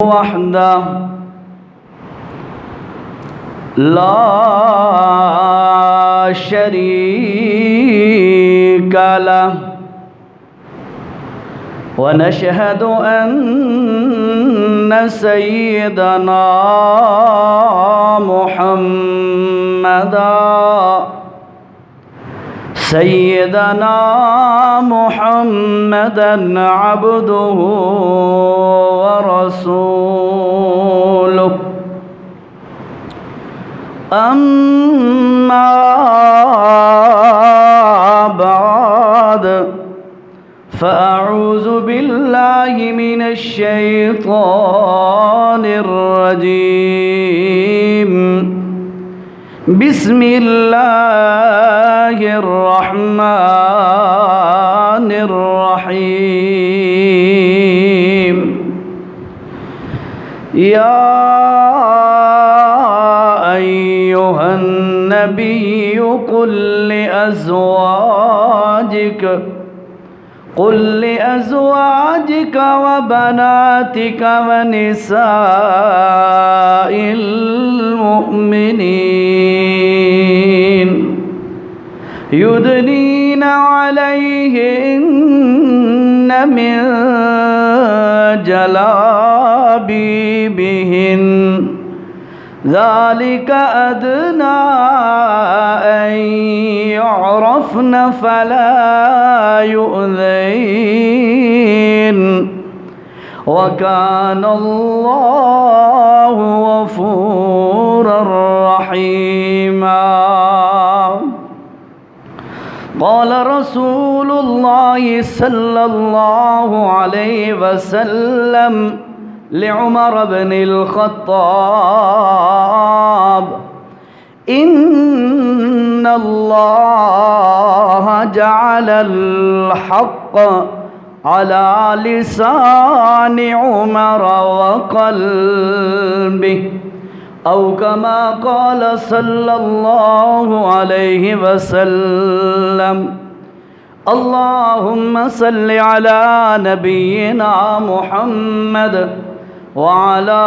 وحده لا شريك له ونشهد أن سيدنا محمدا عبده ورسوله أما بعد فأعوذ بالله من الشيطان الرجيم بسم الله الرحمن الرحيم يا أيها النبي قل لأزواجك وبناتك ونساء المؤمنين يدنين عليهن من جلابيبهن ذلك أدنى أن يعرفن فلا يؤذين وكان الله غفورا رحيما. قال رسول الله صلى الله عليه وسلم لعمر بن الخطاب إن الله جعل الحق على لسان عمر وقلبه أو كما قال صلى الله عليه وسلم. اللهم صل على نبينا محمد وعلى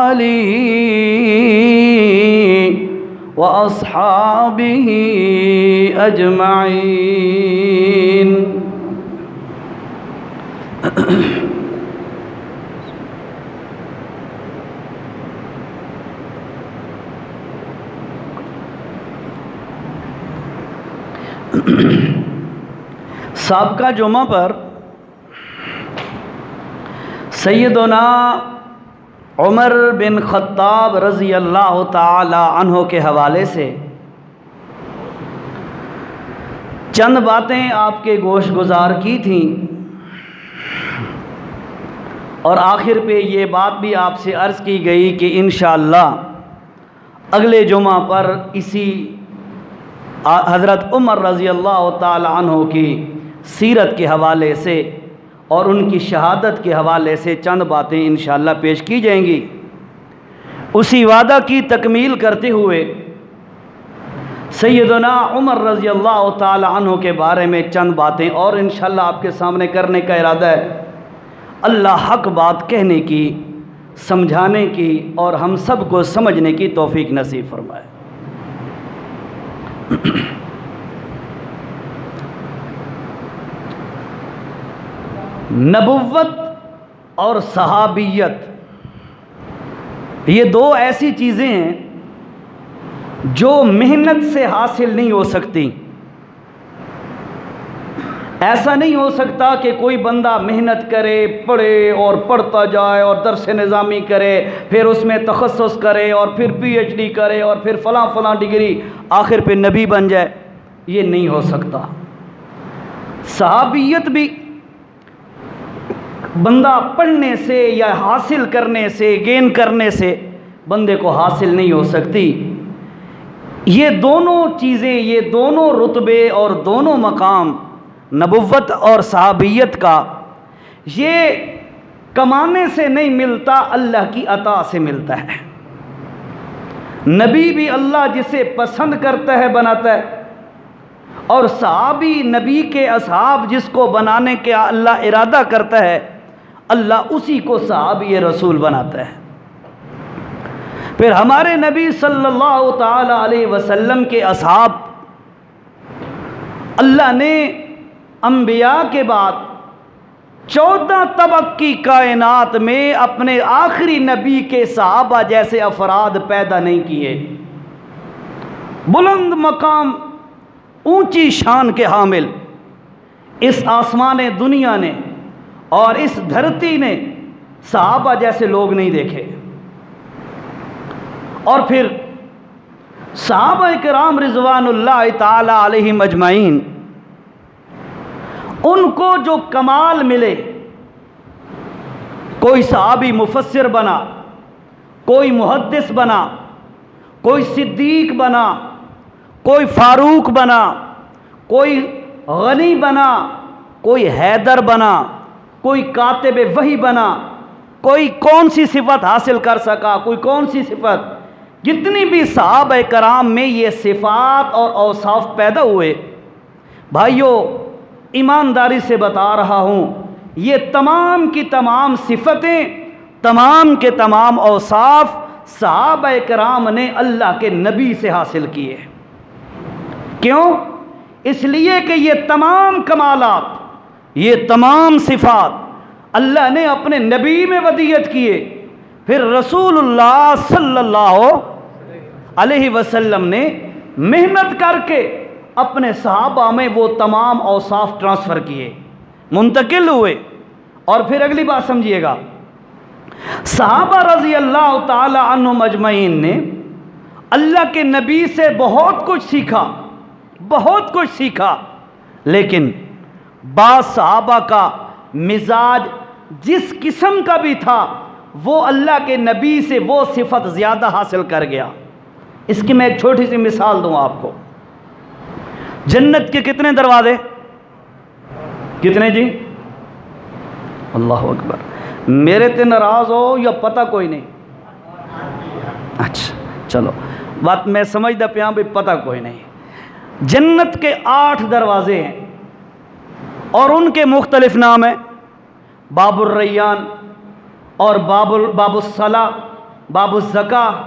آله وأصحابه أجمعين. سابقہ جمعہ پر سیدنا عمر بن خطاب رضی اللہ تعالی عنہ کے حوالے سے چند باتیں آپ کے گوش گزار کی تھیں اور آخر پہ یہ بات بھی آپ سے عرض کی گئی کہ انشاءاللہ اگلے جمعہ پر اسی حضرت عمر رضی اللہ تعالی عنہ کی سیرت کے حوالے سے اور ان کی شہادت کے حوالے سے چند باتیں انشاءاللہ پیش کی جائیں گی. اسی وعدہ کی تکمیل کرتے ہوئے سیدنا عمر رضی اللہ تعالی عنہ کے بارے میں چند باتیں اور انشاءاللہ آپ کے سامنے کرنے کا ارادہ ہے. اللہ حق بات کہنے کی، سمجھانے کی اور ہم سب کو سمجھنے کی توفیق نصیب فرمائے. نبوت اور صحابیت یہ دو ایسی چیزیں ہیں جو محنت سے حاصل نہیں ہو سکتی. ایسا نہیں ہو سکتا کہ کوئی بندہ محنت کرے، پڑھے اور پڑھتا جائے اور درس نظامی کرے، پھر اس میں تخصص کرے اور پھر پی ایچ ڈی کرے اور پھر فلاں ڈگری، آخر پہ نبی بن جائے. یہ نہیں ہو سکتا. صحابیت بھی بندہ پڑھنے سے یا حاصل کرنے سے، گین کرنے سے بندے کو حاصل نہیں ہو سکتی. یہ دونوں چیزیں، یہ دونوں رتبے اور دونوں مقام نبوت اور صحابیت کا، یہ کمانے سے نہیں ملتا، اللہ کی عطا سے ملتا ہے. نبی بھی اللہ جسے پسند کرتا ہے بناتا ہے، اور صحابی نبی کے اصحاب جس کو بنانے کا اللہ ارادہ کرتا ہے اللہ اسی کو صحابی رسول بناتا ہے۔ پھر ہمارے نبی صلی اللہ تعالی علیہ وسلم کے اصحاب، اللہ نے انبیاء کے بعد 14 طبق کی کائنات میں اپنے آخری نبی کے صحابہ جیسے افراد پیدا نہیں کیے۔ بلند مقام، اونچی شان کے حامل اس آسمان دنیا نے اور اس دھرتی نے صحابہ جیسے لوگ نہیں دیکھے۔ اور پھر صحابہ کرام رضوان اللہ تعالی علیہم اجمعین، ان کو جو کمال ملے، کوئی صحابی مفسر بنا، کوئی محدث بنا، کوئی صدیق بنا، کوئی فاروق بنا، کوئی غنی بنا، کوئی حیدر بنا، کوئی کاتب وحی بنا، کوئی کون سی صفت حاصل کر سکا، کوئی کون سی صفت، جتنی بھی صحابہ کرام میں یہ صفات اور اوصاف پیدا ہوئے، بھائیوں ایمانداری سے بتا رہا ہوں، یہ تمام کی تمام صفتیں، تمام کے تمام اوصاف صحابہ کرام نے اللہ کے نبی سے حاصل کیے۔ کیوں؟ اس لیے کہ یہ تمام کمالات، یہ تمام صفات اللہ نے اپنے نبی میں ودیعت کیے، پھر رسول اللہ صلی اللہ علیہ وسلم نے محنت کر کے اپنے صحابہ میں وہ تمام اوصاف ٹرانسفر کیے، منتقل ہوئے۔ اور پھر اگلی بات سمجھیے گا، صحابہ رضی اللہ تعالی عنہم اجمعین نے اللہ کے نبی سے بہت کچھ سیکھا، بہت کچھ سیکھا، لیکن بعض صحابہ کا مزاج جس قسم کا بھی تھا وہ اللہ کے نبی سے وہ صفت زیادہ حاصل کر گیا۔ اس کی میں ایک چھوٹی سی مثال دوں آپ کو۔ جنت کے کتنے دروازے؟ کتنے جی؟ اللہ اکبر، میرے تے ناراض ہو یا پتہ کوئی نہیں؟ اچھا چلو، بات میں سمجھدا پیا بھی پتہ کوئی نہیں۔ جنت کے 8 دروازے ہیں اور ان کے مختلف نام ہیں، باب الریان اور باب الصلاۃ، باب الزکاۃ،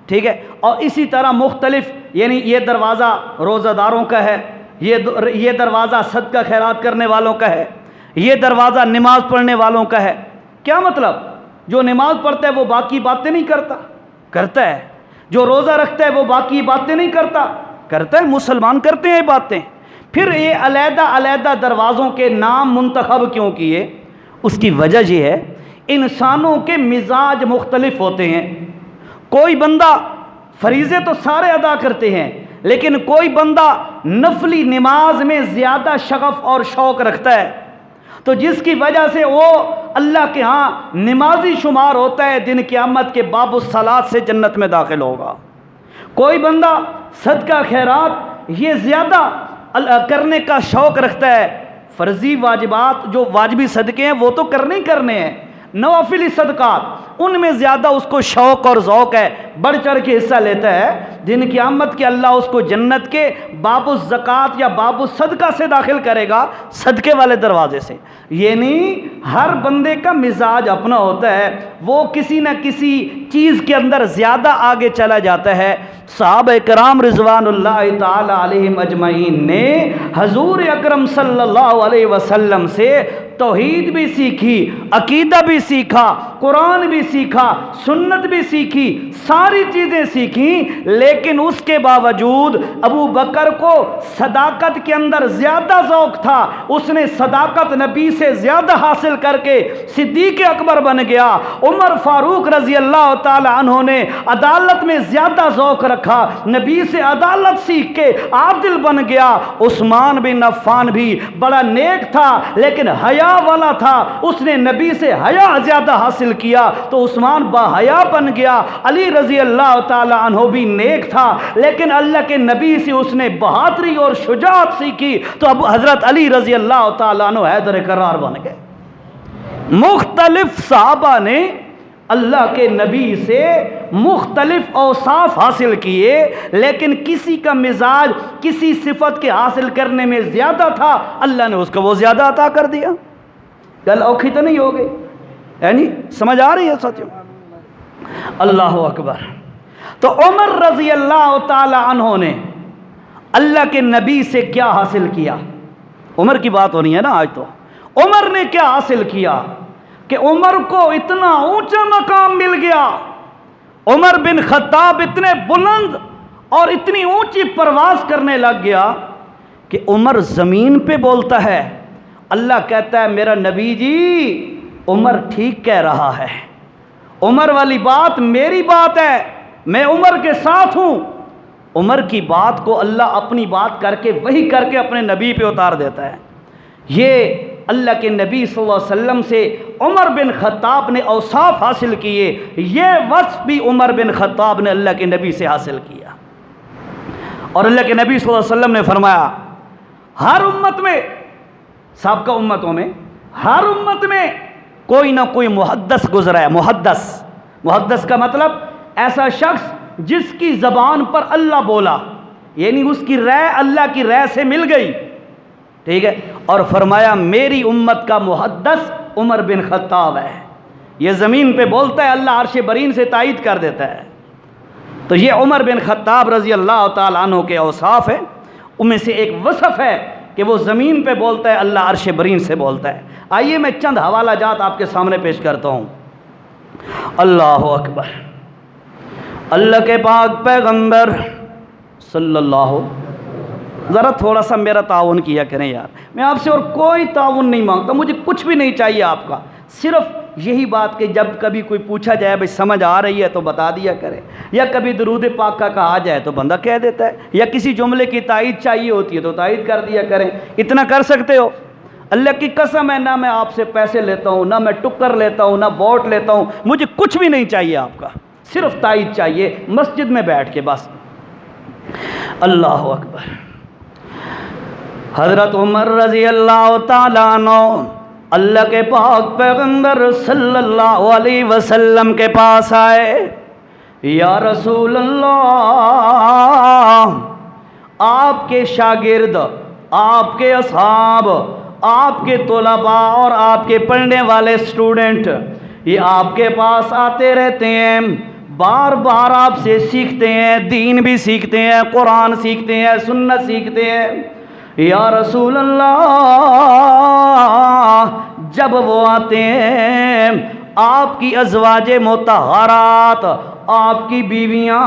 ٹھیک ہے، اور اسی طرح مختلف، یعنی یہ دروازہ روزہ داروں کا ہے، یہ دروازہ صدقہ خیرات کرنے والوں کا ہے، یہ دروازہ نماز پڑھنے والوں کا ہے۔ کیا مطلب؟ جو نماز پڑھتا ہے وہ باقی باتیں نہیں کرتا ہے، جو روزہ رکھتا ہے وہ باقی باتیں نہیں کرتا ہے، مسلمان کرتے ہیں یہ باتیں۔ پھر یہ علیحدہ علیحدہ دروازوں کے نام منتخب کیوں کیے؟ اس کی وجہ یہ ہے انسانوں کے مزاج مختلف ہوتے ہیں۔ کوئی بندہ فریضے تو سارے ادا کرتے ہیں، لیکن کوئی بندہ نفلی نماز میں زیادہ شغف اور شوق رکھتا ہے، تو جس کی وجہ سے وہ اللہ کے ہاں نمازی شمار ہوتا ہے، دن قیامت کے باب الصلاۃ سے جنت میں داخل ہوگا۔ کوئی بندہ صدقہ خیرات یہ زیادہ کرنے کا شوق رکھتا ہے، فرضی واجبات جو واجبی صدقے ہیں وہ تو کرنے ہیں، نوافلی صدقات ان میں زیادہ اس کو شوق اور ذوق ہے، بڑھ چڑھ کے حصہ لیتا ہے، دن قیامت کے اللہ اس کو جنت کے باب الزکات یا باب الصدقہ سے داخل کرے گا، صدقے والے دروازے سے۔ یعنی ہر بندے کا مزاج اپنا ہوتا ہے، وہ کسی نہ کسی چیز کے اندر زیادہ آگے چلا جاتا ہے۔ صحابہ کرام رضوان اللہ تعالی علیہم اجمعین نے حضور اکرم صلی اللہ علیہ وسلم سے توحید بھی سیکھی، عقیدہ بھی سیکھا، قرآن بھی سیکھا، سنت بھی سیکھی، ساری چیزیں سیکھیں، لیکن اس کے باوجود ابو بکر کو صداقت کے اندر زیادہ ذوق تھا، اس نے صداقت نبی سے زیادہ حاصل کر کے صدیق اکبر بن گیا۔ عمر فاروق رضی اللہ تعالی عنہ نے عدالت میں زیادہ ذوق رکھا، نبی سے عدالت سیکھ کے عادل بن گیا۔ عثمان بن عفان بھی بڑا نیک تھا لیکن حیا والا تھا، اس نے نبی سے حیا زیادہ حاصل کیا تو عثمان با حیا بن گیا۔ علی رضی اللہ تعالی عنہ بھی نیک تھا لیکن اللہ کے نبی سے اس نے بہادری اور شجاعت سیکھی تو اب حضرت علی رضی اللہ تعالی عنہ حیدر کرار بن گئے۔ مختلف صحابہ نے اللہ کے نبی سے مختلف اوصاف حاصل کیے، لیکن کسی کا مزاج کسی صفت کے حاصل کرنے میں زیادہ تھا، اللہ نے اس کو وہ زیادہ عطا کر دیا۔ گل اوکھی تو نہیں ہو گئی؟ یعنی سمجھ آ رہی ہے ساتھیوں؟ اللہ اکبر۔ تو عمر رضی اللہ تعالی عنہ نے اللہ کے نبی سے کیا حاصل کیا؟ عمر کی بات ہو رہی ہے نا آج، تو عمر نے کیا حاصل کیا کہ عمر کو اتنا اونچا مقام مل گیا، عمر بن خطاب اتنے بلند اور اتنی اونچی پرواز کرنے لگ گیا کہ عمر زمین پہ بولتا ہے، اللہ کہتا ہے میرا نبی جی عمر ٹھیک کہہ رہا ہے، عمر والی بات میری بات ہے، میں عمر کے ساتھ ہوں۔ عمر کی بات کو اللہ اپنی بات کر کے وحی کر کے اپنے نبی پہ اتار دیتا ہے۔ یہ اللہ کے نبی صلی اللہ علیہ وسلم سے عمر بن خطاب نے اوصاف حاصل کیے، یہ وصف بھی عمر بن خطاب نے اللہ کے نبی سے حاصل کیا۔ اور اللہ کے نبی صلی اللہ علیہ وسلم نے فرمایا ہر امت میں، سابقہ امتوں میں، ہر امت میں کوئی نہ کوئی محدث گزرا ہے۔ محدث کا مطلب ایسا شخص جس کی زبان پر اللہ بولا، یعنی اس کی رائے اللہ کی رائے سے مل گئی، ٹھیک ہے۔ اور فرمایا میری امت کا محدث عمر بن خطاب ہے، یہ زمین پہ بولتا ہے، اللہ عرش برین سے تائید کر دیتا ہے۔ تو یہ عمر بن خطاب رضی اللہ تعالیٰ عنہ کے اوصاف ہے، ان میں سے ایک وصف ہے کہ وہ زمین پہ بولتا ہے، اللہ عرش برین سے بولتا ہے۔ آئیے میں چند حوالہ جات آپ کے سامنے پیش کرتا ہوں۔ اللہ اکبر۔ اللہ کے پاک پیغمبر صلی اللہ، ذرا تھوڑا سا میرا تعاون کیا کریں یار، میں آپ سے اور کوئی تعاون نہیں مانگتا، مجھے کچھ بھی نہیں چاہیے آپ کا، صرف یہی بات کہ جب کبھی کوئی پوچھا جائے بھائی سمجھ آ رہی ہے تو بتا دیا کرے، یا کبھی درود پاک کا کہا جائے تو بندہ کہہ دیتا ہے، یا کسی جملے کی تائید چاہیے ہوتی ہے تو تائید کر دیا کریں، اتنا کر سکتے ہو؟ اللہ کی قسم ہے نہ میں آپ سے پیسے لیتا ہوں، نہ میں ٹکر لیتا ہوں، نہ ووٹ لیتا ہوں، مجھے کچھ بھی نہیں چاہیے آپ کا، صرف تائید چاہیے مسجد میں بیٹھ کے بس۔ اللہ اکبر۔ حضرت عمر رضی اللہ تعالیٰ عنہ اللہ کے پاک پیغمبر صلی اللہ علیہ وسلم کے پاس آئے، یا رسول اللہ، آپ کے شاگرد، آپ کے اصحاب، آپ کے طلباء اور آپ کے پڑھنے والے اسٹوڈنٹ یہ آپ کے پاس آتے رہتے ہیں، بار بار آپ سے سیکھتے ہیں، دین بھی سیکھتے ہیں، قرآن سیکھتے ہیں، سنت سیکھتے ہیں۔ یا رسول اللہ، جب وہ آتے ہیں آپ کی ازواج مطہرات، آپ کی بیویاں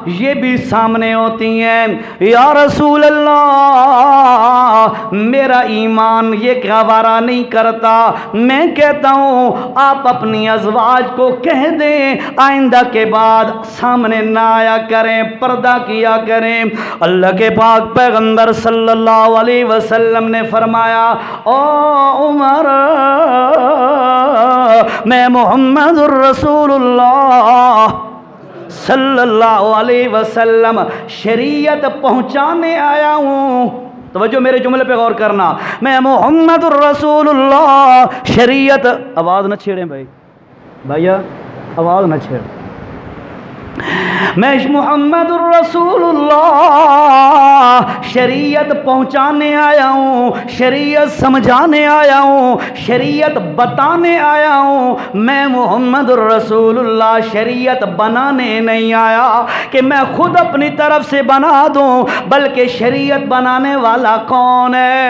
یہ بھی سامنے ہوتی ہیں، یا رسول اللہ میرا ایمان یہ گوارا نہیں کرتا، میں کہتا ہوں آپ اپنی ازواج کو کہہ دیں آئندہ کے بعد سامنے نہ آیا کریں، پردہ کیا کریں۔ اللہ کے پاک پیغمبر صلی اللہ علیہ وسلم نے فرمایا، او عمر، میں محمد الرسول اللہ صلی اللہ علیہ وسلم شریعت پہنچانے آیا ہوں۔ توجہ میرے جملے پہ غور کرنا، میں محمد الرسول اللہ شریعت، آواز نہ چھیڑیں بھائیا آواز نہ چھیڑیں، میں محمد الرسول اللہ شریعت پہنچانے آیا ہوں، شریعت سمجھانے آیا ہوں، شریعت بتانے آیا ہوں، میں محمد الرسول اللہ شریعت بنانے نہیں آیا کہ میں خود اپنی طرف سے بنا دوں، بلکہ شریعت بنانے والا کون ہے؟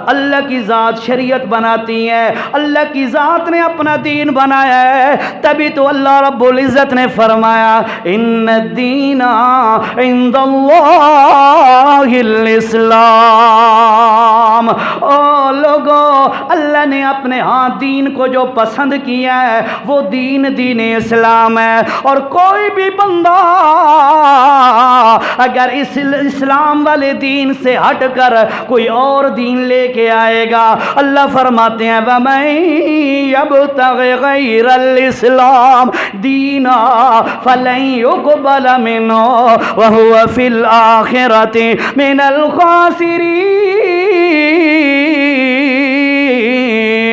اللہ کی ذات شریعت بناتی ہے، اللہ کی ذات نے اپنا دین بنایا ہے، تبھی تو اللہ رب العزت نے فرمایا ان الدین عند اللہ الاسلام۔ او لوگو، اللہ نے اپنے ہاں دین کو جو پسند کیا ہے وہ دین اسلام ہے، اور کوئی بھی بندہ اگر اس اسلام والے دین سے ہٹ کر کوئی اور دین لے کے آئے گا، اللہ فرماتے ہیں وَمَن يَبْتَغِ غَيْرَ الْإِسْلَامِ دِينًا فَلَن يُقْبَلَ مِنْهُ وَهُوَ فِي الْآخِرَةِ مِنَ الْخَاسِرِينَ۔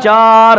4।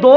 2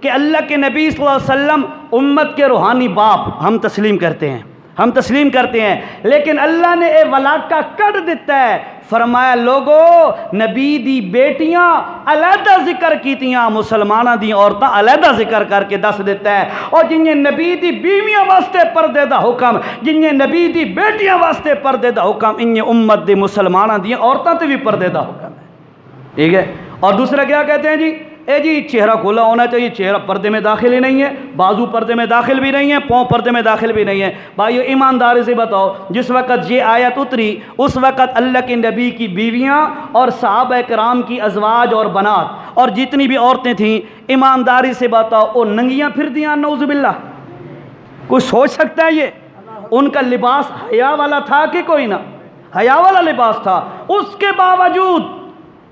کہ اللہ کے نبی صلی اللہ علیہ وسلم امت کے روحانی باپ ہم تسلیم کرتے ہیں، لیکن اللہ نے اے ولاکا کٹ دیتا ہے، فرمایا لوگو نبی دی بیٹیاں علیحدہ ذکر کیتیاں، مسلمانہ دی عورتاں علیحدہ ذکر کر کے دس دیتا ہے، اور جنہیں نبی دی بیویاں واسطے پردے دا حکم، جنہیں نبی دی بیٹیاں واسطے پردے دا حکم، انہیں امت دی مسلمانہ دی عورتاں تے بھی پردے دا حکم ہے، ٹھیک ہے۔ اور دوسرا کیا کہتے ہیں جی چہرہ کھلا ہونا چاہیے، چہرہ پردے میں داخل ہی نہیں ہے، بازو پردے میں داخل بھی نہیں ہے، پاؤں پردے میں داخل بھی نہیں ہے۔ بھائیو ایمانداری سے بتاؤ، جس وقت یہ آیت اتری اس وقت اللہ کے نبی کی بیویاں اور صحابہ کرام کی ازواج اور بنات اور جتنی بھی عورتیں تھیں، ایمانداری سے بتاؤ وہ ننگیاں پھر دیاں؟ نعوذ باللہ، کوئی سوچ سکتا ہے یہ؟ ان کا لباس حیا والا تھا کہ کوئی نہ حیا والا لباس تھا؟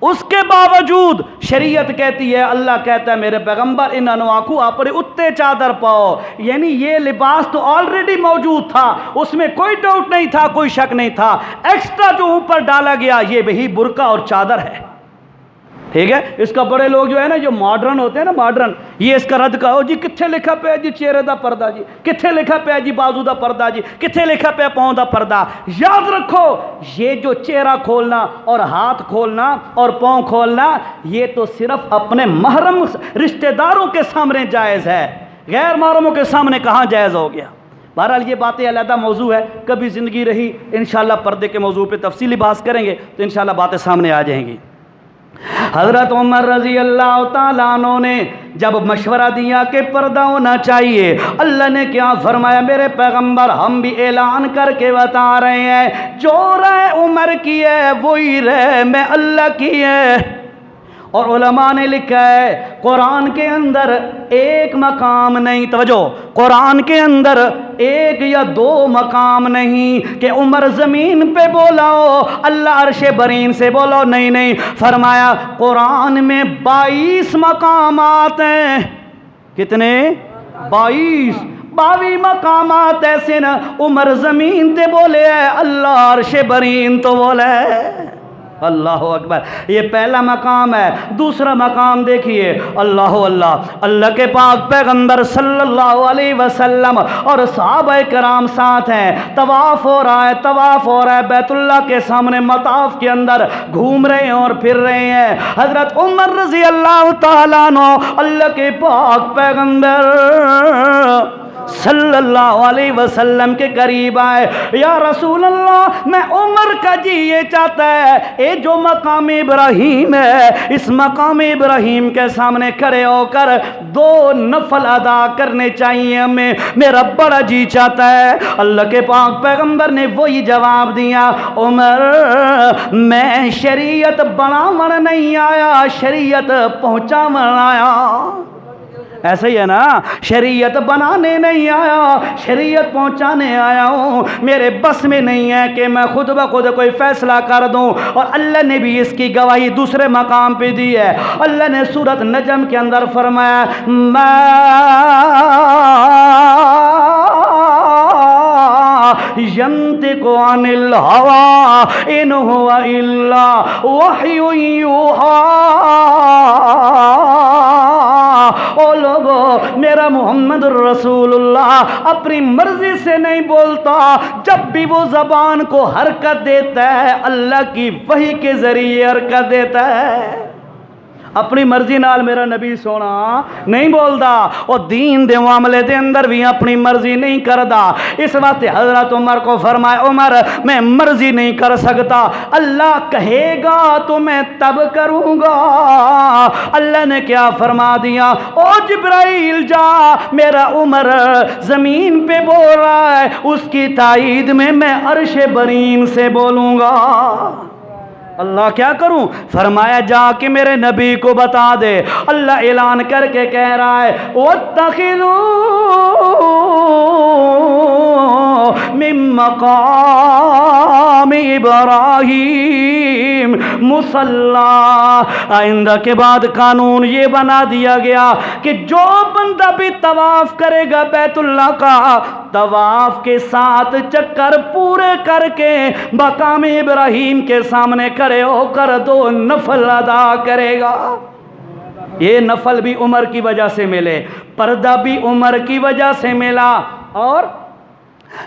اس کے باوجود شریعت کہتی ہے، اللہ کہتا ہے میرے پیغمبر انہوں آکو اپنے اتے چادر پاؤ، یعنی یہ لباس تو آلریڈی موجود تھا، اس میں کوئی ڈاؤٹ نہیں تھا، کوئی شک نہیں تھا، ایکسٹرا جو اوپر ڈالا گیا یہ وہی برقع اور چادر ہے، ٹھیک ہے۔ اس کا بڑے لوگ جو ہے نا، جو ماڈرن ہوتے ہیں نا، ماڈرن، یہ اس کا رد کہو جی کتھے لکھا پہ جی چہرے دا پردہ، جی کتھے لکھا پہ جی بازو دا پردہ، جی کتھے لکھا پہ پاؤں دا پردہ۔ یاد رکھو یہ جو چہرہ کھولنا اور ہاتھ کھولنا اور پاؤں کھولنا یہ تو صرف اپنے محرم رشتہ داروں کے سامنے جائز ہے، غیر محرموں کے سامنے کہاں جائز ہو گیا؟ بہرحال یہ باتیں علیحدہ موضوع ہے، کبھی زندگی رہی انشاءاللہ پردے کے موضوع پہ تفصیلی بحث کریں گے تو انشاءاللہ باتیں سامنے آ جائیں گی۔ حضرت عمر رضی اللہ تعالیٰ عنہ نے جب مشورہ دیا کہ پردہ ہونا چاہیے، اللہ نے کیا فرمایا؟ میرے پیغمبر ہم بھی اعلان کر کے بتا رہے ہیں، جو رائے عمر کی ہے وہی رائے میں اللہ کی ہے۔ اور علماء نے لکھا ہے قرآن کے اندر ایک مقام نہیں، توجہ، قرآن کے اندر ایک یا دو مقام نہیں کہ عمر زمین پہ بولا ہو اللہ عرش برین سے بولو، نہیں، فرمایا قرآن میں 22 مقامات ہیں۔ کتنے؟ 22 مقامات ایسے نا، عمر زمین تے بولے ہے، اللہ عرش برین تو بولے ہے۔ اللہ اکبر، یہ پہلا مقام ہے۔ دوسرا مقام دیکھیے، اللہ کے پاک پیغمبر صلی اللہ علیہ وسلم اور صحابہ کرام ساتھ ہیں، طواف ہو رہا ہے بیت اللہ کے سامنے مطاف کے اندر گھوم رہے ہیں اور پھر رہے ہیں۔ حضرت عمر رضی اللہ تعالیٰ عنہ اللہ کے پاک پیغمبر صلی اللہ علیہ وسلم کے قریب آئے، یا رسول اللہ میں عمر کا جی یہ چاہتا ہے اے جو مقام ابراہیم ہے، اس مقام ابراہیم کے سامنے کھڑے ہو کر 2 نفل ادا کرنے چاہیے ہمیں، میرا بڑا جی چاہتا ہے۔ اللہ کے پاک پیغمبر نے وہی جواب دیا، عمر میں شریعت بناون نہیں آیا، شریعت پہنچاون آیا۔ ایسا ہی ہے نا، شریعت بنانے نہیں آیا، شریعت پہنچانے آیا ہوں۔ میرے بس میں نہیں ہے کہ میں خود بخود کوئی فیصلہ کر دوں، اور اللہ نے بھی اس کی گواہی دوسرے مقام پہ دی ہے۔ اللہ نے سورۃ نجم کے اندر فرمایا، ما ينطق عن الهوى إن هو إلا وحي يوحى۔ او لوگو، میرا محمد رسول اللہ اپنی مرضی سے نہیں بولتا، جب بھی وہ زبان کو حرکت دیتا ہے اللہ کی وحی کے ذریعے حرکت دیتا ہے۔ اپنی مرضی نال میرا نبی سونا نہیں بولدا، اور دین دے معاملے دے اندر بھی اپنی مرضی نہیں کردا۔ اس واسطے حضرت عمر کو فرمایا، عمر میں مرضی نہیں کر سکتا، اللہ کہے گا تو میں تب کروں گا۔ اللہ نے کیا فرما دیا، او جبرائیل جا، میرا عمر زمین پہ بول رہا ہے، اس کی تائید میں عرش برین سے بولوں گا۔ اللہ کیا کروں؟ فرمایا جا کے میرے نبی کو بتا دے۔ اللہ اعلان کر کے کہہ رہا ہے، وَاتَّخِذُوا مِن مَقَامِ ابراہیم مصلی۔ آئندہ کے بعد قانون یہ بنا دیا گیا کہ جو بندہ بھی طواف کرے گا بیت اللہ کا، طواف کے 7 چکر پورے کر کے مقام ابراہیم کے سامنے کھڑے ہو کر 2 نفل ادا کرے گا۔ یہ نفل بھی عمر کی وجہ سے ملے، پردہ بھی عمر کی وجہ سے ملا۔ اور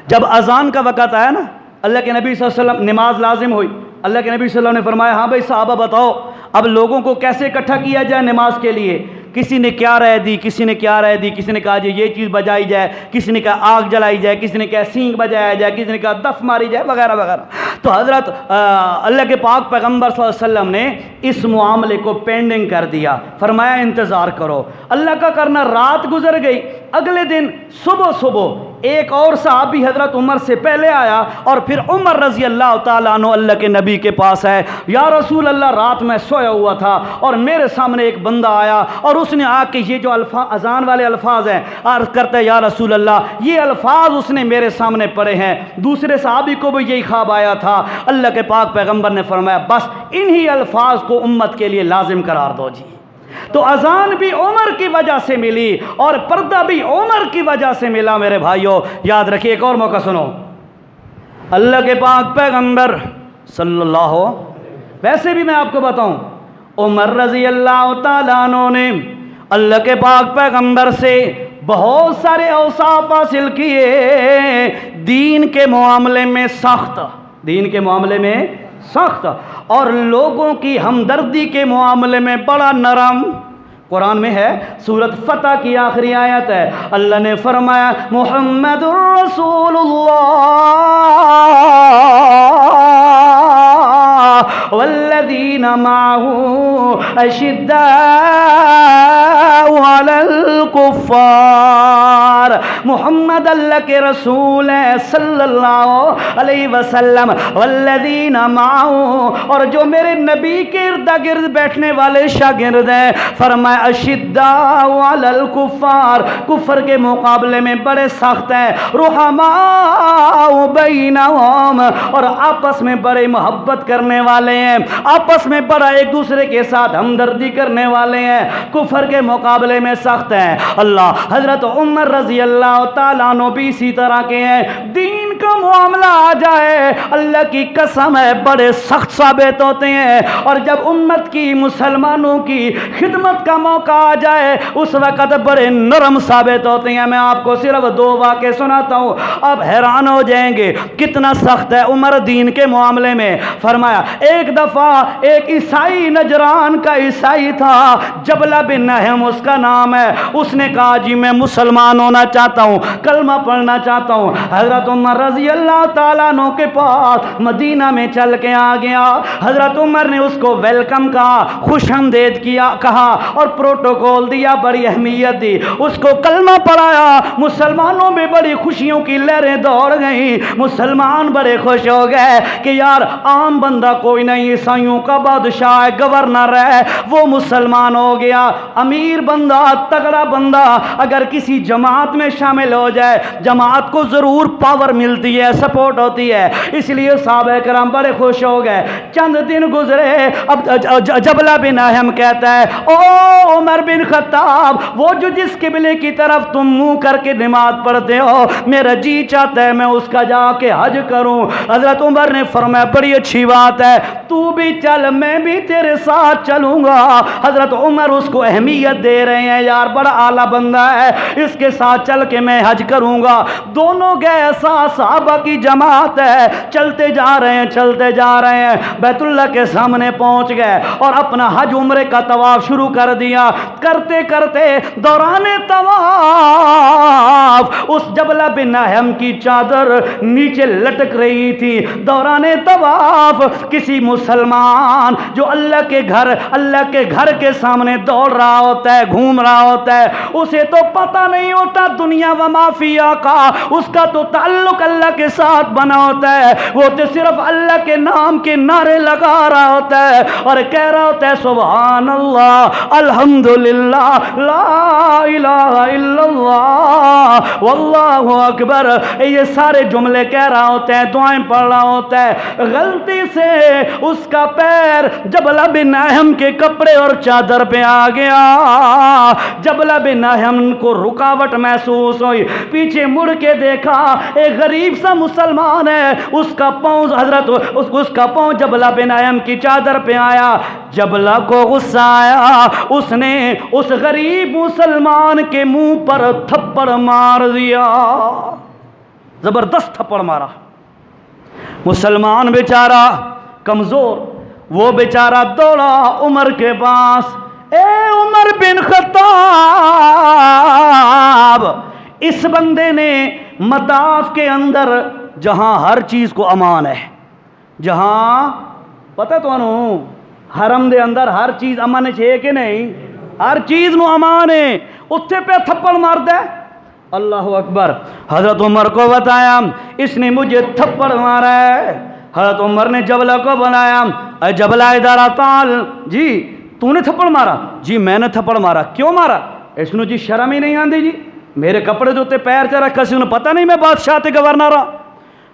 جب اذان کا وقت آیا نا، اللہ کے نبی صلی اللہ علیہ وسلم نماز لازم ہوئی، اللہ کے نبی صلی اللہ علیہ وسلم نے فرمایا ہاں بھائی صحابہ بتاؤ اب لوگوں کو کیسے اکٹھا کیا جائے نماز کے لیے؟ کسی نے کیا رائے دی، کسی نے کیا رائے دی، کسی نے کہا جی یہ چیز بجائی جائے، کسی نے کہا آگ جلائی جائے، کسی نے کہا سینگ بجایا جائے، کسی نے کہا دف ماری جائے، وغیرہ وغیرہ۔ تو حضرت اللہ کے پاک پیغمبر صلی اللہ علیہ وسلم نے اس معاملے کو پینڈنگ کر دیا، فرمایا انتظار کرو۔ اللہ کا کرنا رات گزر گئی، اگلے دن صبح ایک اور صحابی حضرت عمر سے پہلے آیا اور پھر عمر رضی اللہ تعالیٰ عنہ اللہ کے نبی کے پاس ہے، یا رسول اللہ رات میں سویا ہوا تھا اور میرے سامنے ایک بندہ آیا اور اس نے آ کے یہ جو اذان والے الفاظ ہیں عرض کرتا ہے یا رسول اللہ یہ الفاظ اس نے میرے سامنے پڑھے ہیں۔ دوسرے صحابی کو بھی یہی خواب آیا تھا، اللہ کے پاک پیغمبر نے فرمایا بس انہی الفاظ کو امت کے لیے لازم قرار دو جی۔ تو اذان بھی عمر کی وجہ سے ملی اور پردہ بھی عمر کی وجہ سے ملا۔ میرے بھائیوں یاد رکھیے، ایک اور موقع سنو، اللہ کے پاک پیغمبر صلی اللہ ویسے بھی میں آپ کو بتاؤں عمر رضی اللہ تعالیٰ عنہ نے اللہ کے پاک پیغمبر سے بہت سارے اوصاف حاصل کیے، دین کے معاملے میں سخت، دین کے معاملے میں سخت، اور لوگوں کی ہمدردی کے معاملے میں بڑا نرم۔ قرآن میں ہے، سورۃ فتح کی آخری آیت ہے، اللہ نے فرمایا محمد رسول اللہ والذین معہ اشداء علی الکفار۔ محمد اللہ کے رسول ہے صلی اللہ علیہ وسلم، والذین معہ، اور جو میرے نبی کے ارد گرد بیٹھنے والے شاگرد ہیں، فرمایا اشداء علی الکفار، کفر کے مقابلے میں بڑے سخت ہیں، رحماء بینہم، اور آپس میں بڑے محبت کرنے والے ہیں، آپس میں بڑا ایک دوسرے کے ساتھ ہمدردی کرنے والے ہیں، کفر کے مقابلے میں سخت ہیں۔ اللہ حضرت عمر رضی اللہ تعالیٰ عنہ بھی اسی طرح کے ہیں، دین کا معاملہ آ جائے اللہ کی قسم ہے بڑے سخت ثابت ہوتے ہیں، اور جب امت کی مسلمانوں کی خدمت کا موقع آ جائے اس وقت بڑے نرم ثابت ہوتے ہیں۔ میں آپ کو صرف دو واقعے سناتا ہوں، آپ حیران ہو جائیں گے کتنا سخت ہے عمر دین کے معاملے میں۔ فرمایا ایک دفعہ ایک عیسائی، نجران کا عیسائی تھا، جبلہ بن نہم اس کا نام ہے، اس نے کہا جی میں مسلمان ہونا چاہتا ہوں، کلمہ پڑھنا چاہتا ہوں۔ حضرت عمر رضی اللہ تعالیٰ عنہ کے پاس مدینہ میں چل کے آ گیا، حضرت عمر نے اس کو ویلکم کہا، خوش آمدید کیا کہا اور پروٹوکول دیا، بڑی اہمیت دی، اس کو کلمہ پڑھایا، مسلمانوں میں بڑی خوشیوں کی لہریں دوڑ گئیں، مسلمان بڑے خوش ہو گئے کہ یار عام بندہ کوئی نہیں، عیسائیوں کا بادشاہ ہے، گورنر ہے، وہ مسلمان ہو گیا، امیر بندہ، تگڑا بندہ اگر کسی جماعت میں شامل ہو جائے جماعت کو ضرور پاور ملتی ہے، سپورٹ ہوتی ہے، اس لیے صحابہ کرام بڑے خوش ہو گئے۔ چند دن گزرے، اب جبلہ بن احم کہتا ہے او عمر بن خطاب، وہ جو جس قبلے کی طرف تم منہ کر کے نماز پڑھتے ہو میرا جی چاہتا ہے میں اس کا جا کے حج کروں۔ حضرت عمر نے فرمایا بڑی اچھی بات ہے، تو بھی چل میں بھی تیرے ساتھ چلوں گا۔ حضرت عمر اس کو اہمیت دے رہے ہیں، یار بڑا اعلیٰ بندہ ہے، اس کے ساتھ چل کے میں حج کروں گا۔ دونوں گئے، صحابہ کی جماعت ہے، چلتے جا رہے ہیں، چلتے جا رہے ہیں، بیت اللہ کے سامنے پہنچ گئے اور اپنا حج عمرے کا طواف شروع کر دیا۔ کرتے کرتے دوران طواف اس جبلہ بن احم کی چادر نیچے لٹک رہی تھی۔ دوران طواف کسی مسلمان جو اللہ کے گھر کے سامنے دوڑ رہا ہوتا ہے، گھوم رہا ہوتا ہے، اسے تو پتہ نہیں ہوتا دنیا و مافیا کا، اس کا تو تعلق اللہ کے ساتھ بنا ہوتا ہے، وہ تو صرف اللہ کے نام کے نعرے لگا رہا ہوتا ہے اور کہہ رہا ہوتا ہے سبحان اللہ، الحمدللہ، لا الہ الا اللہ، واللہ اکبر، یہ سارے جملے کہہ رہا ہوتا ہے، دعائیں پڑھ رہا ہوتا ہے۔ غلطی سے اس کا پیر جبلہ بن احم کے کپڑے اور چادر پہ آ گیا۔ جبلہ بن احم کو رکاوٹ محسوس مایوس ہوئی، پیچھے مڑ کے دیکھا ایک غریب سا مسلمان ہے، اس کا پاؤں اس کا پاؤں جبلہ بن ایم کی چادر پہ آیا۔ جبلہ کو غصہ آیا، اس نے اس غریب مسلمان کے منہ پر تھپڑ مار دیا، زبردست تھپڑ مارا۔ مسلمان بیچارہ کمزور، وہ بیچارہ دوڑا عمر کے پاس، اے عمر بن خطاب، اس بندے نے مطاف کے اندر جہاں ہر چیز کو امان ہے، جہاں پتہ تو انہوں حرم دے اندر ہر چیز امان ہے کہ نہیں، ہر چیز نو امان ہے، اتھے پہ تھپڑ مار دے۔ اللہ اکبر۔ حضرت عمر کو بتایا اس نے مجھے تھپڑ مارا ہے۔ حضرت عمر نے جبلہ کو بنایا، اے جبلہ ادھر آتال، جی تو نے تھپڑ مارا؟ جی میں نے تھپڑ مارا۔ کیوں مارا؟ اس نے جی شرم ہی نہیں آندی جی، میرے کپڑے دوتے پیر چ رکھا سی، انہیں پتہ نہیں میں بادشاہ تے گورنر رہا۔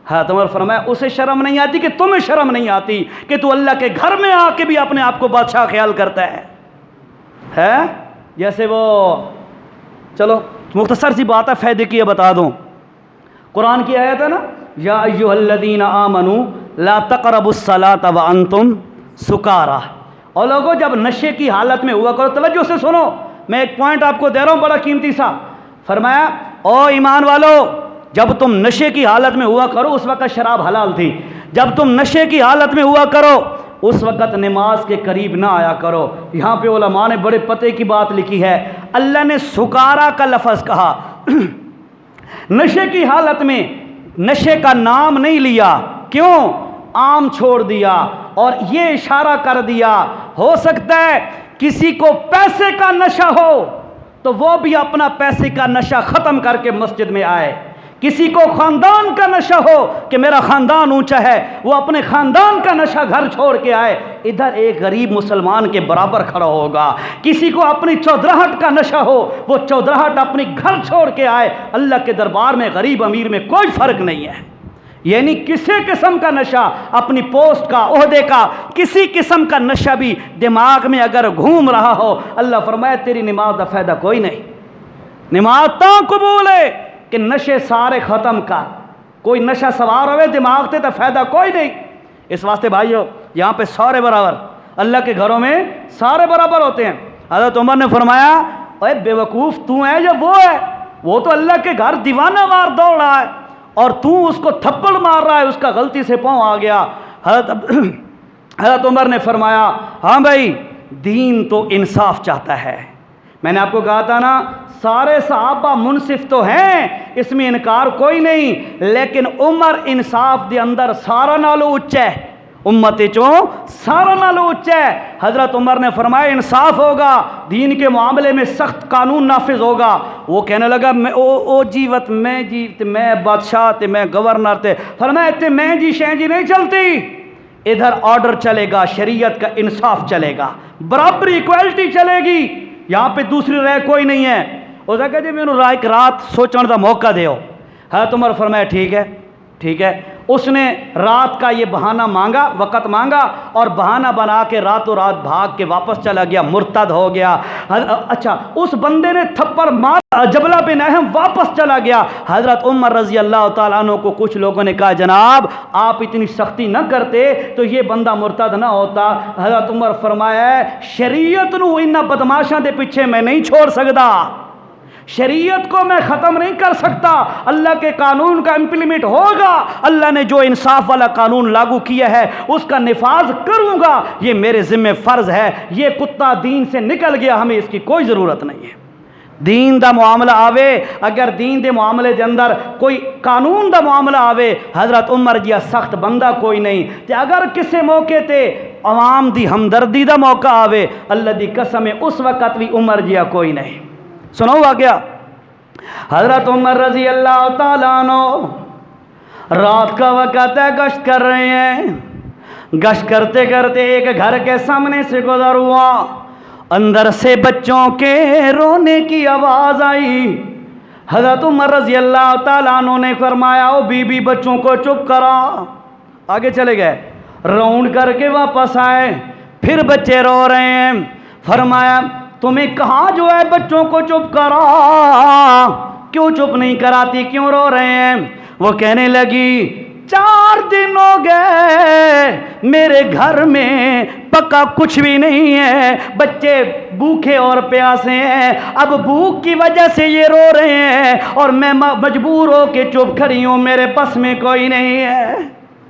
حضرت عمر فرمایا اسے شرم نہیں آتی کہ تمہیں شرم نہیں آتی کہ تو اللہ کے گھر میں آ کے بھی اپنے آپ کو بادشاہ خیال کرتا ہے؟ جیسے وہ، چلو مختصر سی بات ہے، فائدے کی بتا دوں۔ قرآن کی آیت ہے نا، یا ایھا الذین آمنوا لا تقربوا الصلاۃ وانتم سکارا، اور لوگوں جب نشے کی حالت میں ہوا کرو، توجہ سے سنو، میں ایک پوائنٹ آپ کو دے رہا ہوں بڑا قیمتی سا۔ فرمایا او ایمان والو، جب تم نشے کی حالت میں ہوا کرو، اس وقت شراب حلال تھی، جب تم نشے کی حالت میں ہوا کرو اس وقت نماز کے قریب نہ آیا کرو۔ یہاں پہ علماء نے بڑے پتے کی بات لکھی ہے، اللہ نے سکارا کا لفظ کہا، نشے کی حالت میں نشے کا نام نہیں لیا، کیوں؟ عام چھوڑ دیا، اور یہ اشارہ کر دیا ہو سکتا ہے کسی کو پیسے کا نشہ ہو تو وہ بھی اپنا پیسے کا نشہ ختم کر کے مسجد میں آئے، کسی کو خاندان کا نشہ ہو کہ میرا خاندان اونچا ہے، وہ اپنے خاندان کا نشہ گھر چھوڑ کے آئے، ادھر ایک غریب مسلمان کے برابر کھڑا ہوگا۔ کسی کو اپنی چودراہٹ کا نشہ ہو، وہ چودراہٹ اپنی گھر چھوڑ کے آئے، اللہ کے دربار میں غریب امیر میں کوئی فرق نہیں ہے۔ یعنی کسی قسم کا نشہ، اپنی پوسٹ کا، عہدے کا، کسی قسم کا نشہ بھی دماغ میں اگر گھوم رہا ہو، اللہ فرمائے تیری نماز کا فائدہ کوئی نہیں، نماز تا قبول ہے کہ نشے سارے ختم کر، کوئی نشہ سوار ہوئے دماغ تے تو فائدہ کوئی نہیں۔ اس واسطے بھائیو یہاں پہ سارے برابر، اللہ کے گھروں میں سارے برابر ہوتے ہیں۔ حضرت عمر نے فرمایا اے بے وقوف، تو ہے یا وہ ہے؟ وہ تو اللہ کے گھر دیوانہ وار دوڑ رہا ہے اور تو اس کو تھپڑ مار رہا ہے، اس کا غلطی سے پاؤں آ گیا۔ حضرت عمر نے فرمایا ہاں بھائی، دین تو انصاف چاہتا ہے۔ میں نے آپ کو کہا تھا نا، سارے صحابہ منصف تو ہیں، اس میں انکار کوئی نہیں، لیکن عمر انصاف دے اندر سارا نالو اچا ہے، امت چوں سارا نالو اچا ہے۔ حضرت عمر نے فرمایا انصاف ہوگا، دین کے معاملے میں سخت قانون نافذ ہوگا۔ وہ کہنے لگا او جیوت میں جی تے میں بادشاہ تے میں گورنر تے، فرمایا تے میں جی شیں جی نہیں چلتی، ادھر آرڈر چلے گا، شریعت کا انصاف چلے گا، برابری ایکوالٹی چلے گی، یہاں پہ دوسری رائے کوئی نہیں ہے۔ اس نے کہا جی میں رائے ایک رات سوچنے کا موقع دیو۔ حضرت عمر فرمایا ٹھیک ہے ٹھیک ہے۔ اس نے رات کا یہ بہانہ مانگا، وقت مانگا، اور بہانہ بنا کے راتوں رات بھاگ کے واپس چلا گیا، مرتد ہو گیا۔ اچھا، اس بندے نے تھپڑ مار، جبلہ بن احم واپس چلا گیا۔ حضرت عمر رضی اللہ تعالیٰ عنہ کو کچھ لوگوں نے کہا جناب آپ اتنی سختی نہ کرتے تو یہ بندہ مرتد نہ ہوتا۔ حضرت عمر فرمایا شریعت نو انہاں بدماشاں دے پیچھے میں نہیں چھوڑ سکتا، شریعت کو میں ختم نہیں کر سکتا، اللہ کے قانون کا امپلیمنٹ ہوگا، اللہ نے جو انصاف والا قانون لاگو کیا ہے اس کا نفاذ کروں گا، یہ میرے ذمہ فرض ہے۔ یہ کتا دین سے نکل گیا، ہمیں اس کی کوئی ضرورت نہیں ہے۔ دین دا معاملہ آوے، اگر دین دے معاملے دے اندر کوئی قانون دا معاملہ آوے، حضرت عمر جیا سخت بندہ کوئی نہیں تے اگر کسے موقع تے عوام دی ہمدردی دا موقع آوے، اللہ دی قسم اس وقت بھی عمر جیا کوئی نہیں۔ سنو واقعہ، حضرت عمر رضی اللہ تعالیٰ عنہ رات کا وقت ہے، گشت کر رہے ہیں، گشت کرتے کرتے ایک گھر کے سامنے سے گزر ہوا، اندر سے بچوں کے رونے کی آواز آئی۔ حضرت عمر رضی اللہ تعالیٰ عنہ نے فرمایا او بی بی بچوں کو چپ کرا، آگے چلے گئے، راؤنڈ کر کے واپس آئے، پھر بچے رو رہے ہیں، فرمایا تمہیں کہا جو ہے بچوں کو چپ کرا، کیوں چپ نہیں کراتی, کیوں رو رہے ہیں؟ وہ کہنے لگی 4 دن ہو گئے میرے گھر میں پکا کچھ بھی نہیں ہے, بچے بھوکے اور پیاسے ہیں, اب بھوک کی وجہ سے یہ رو رہے ہیں اور میں مجبور ہو کے چپ کھڑی ہوں, میرے پاس میں کوئی نہیں ہے.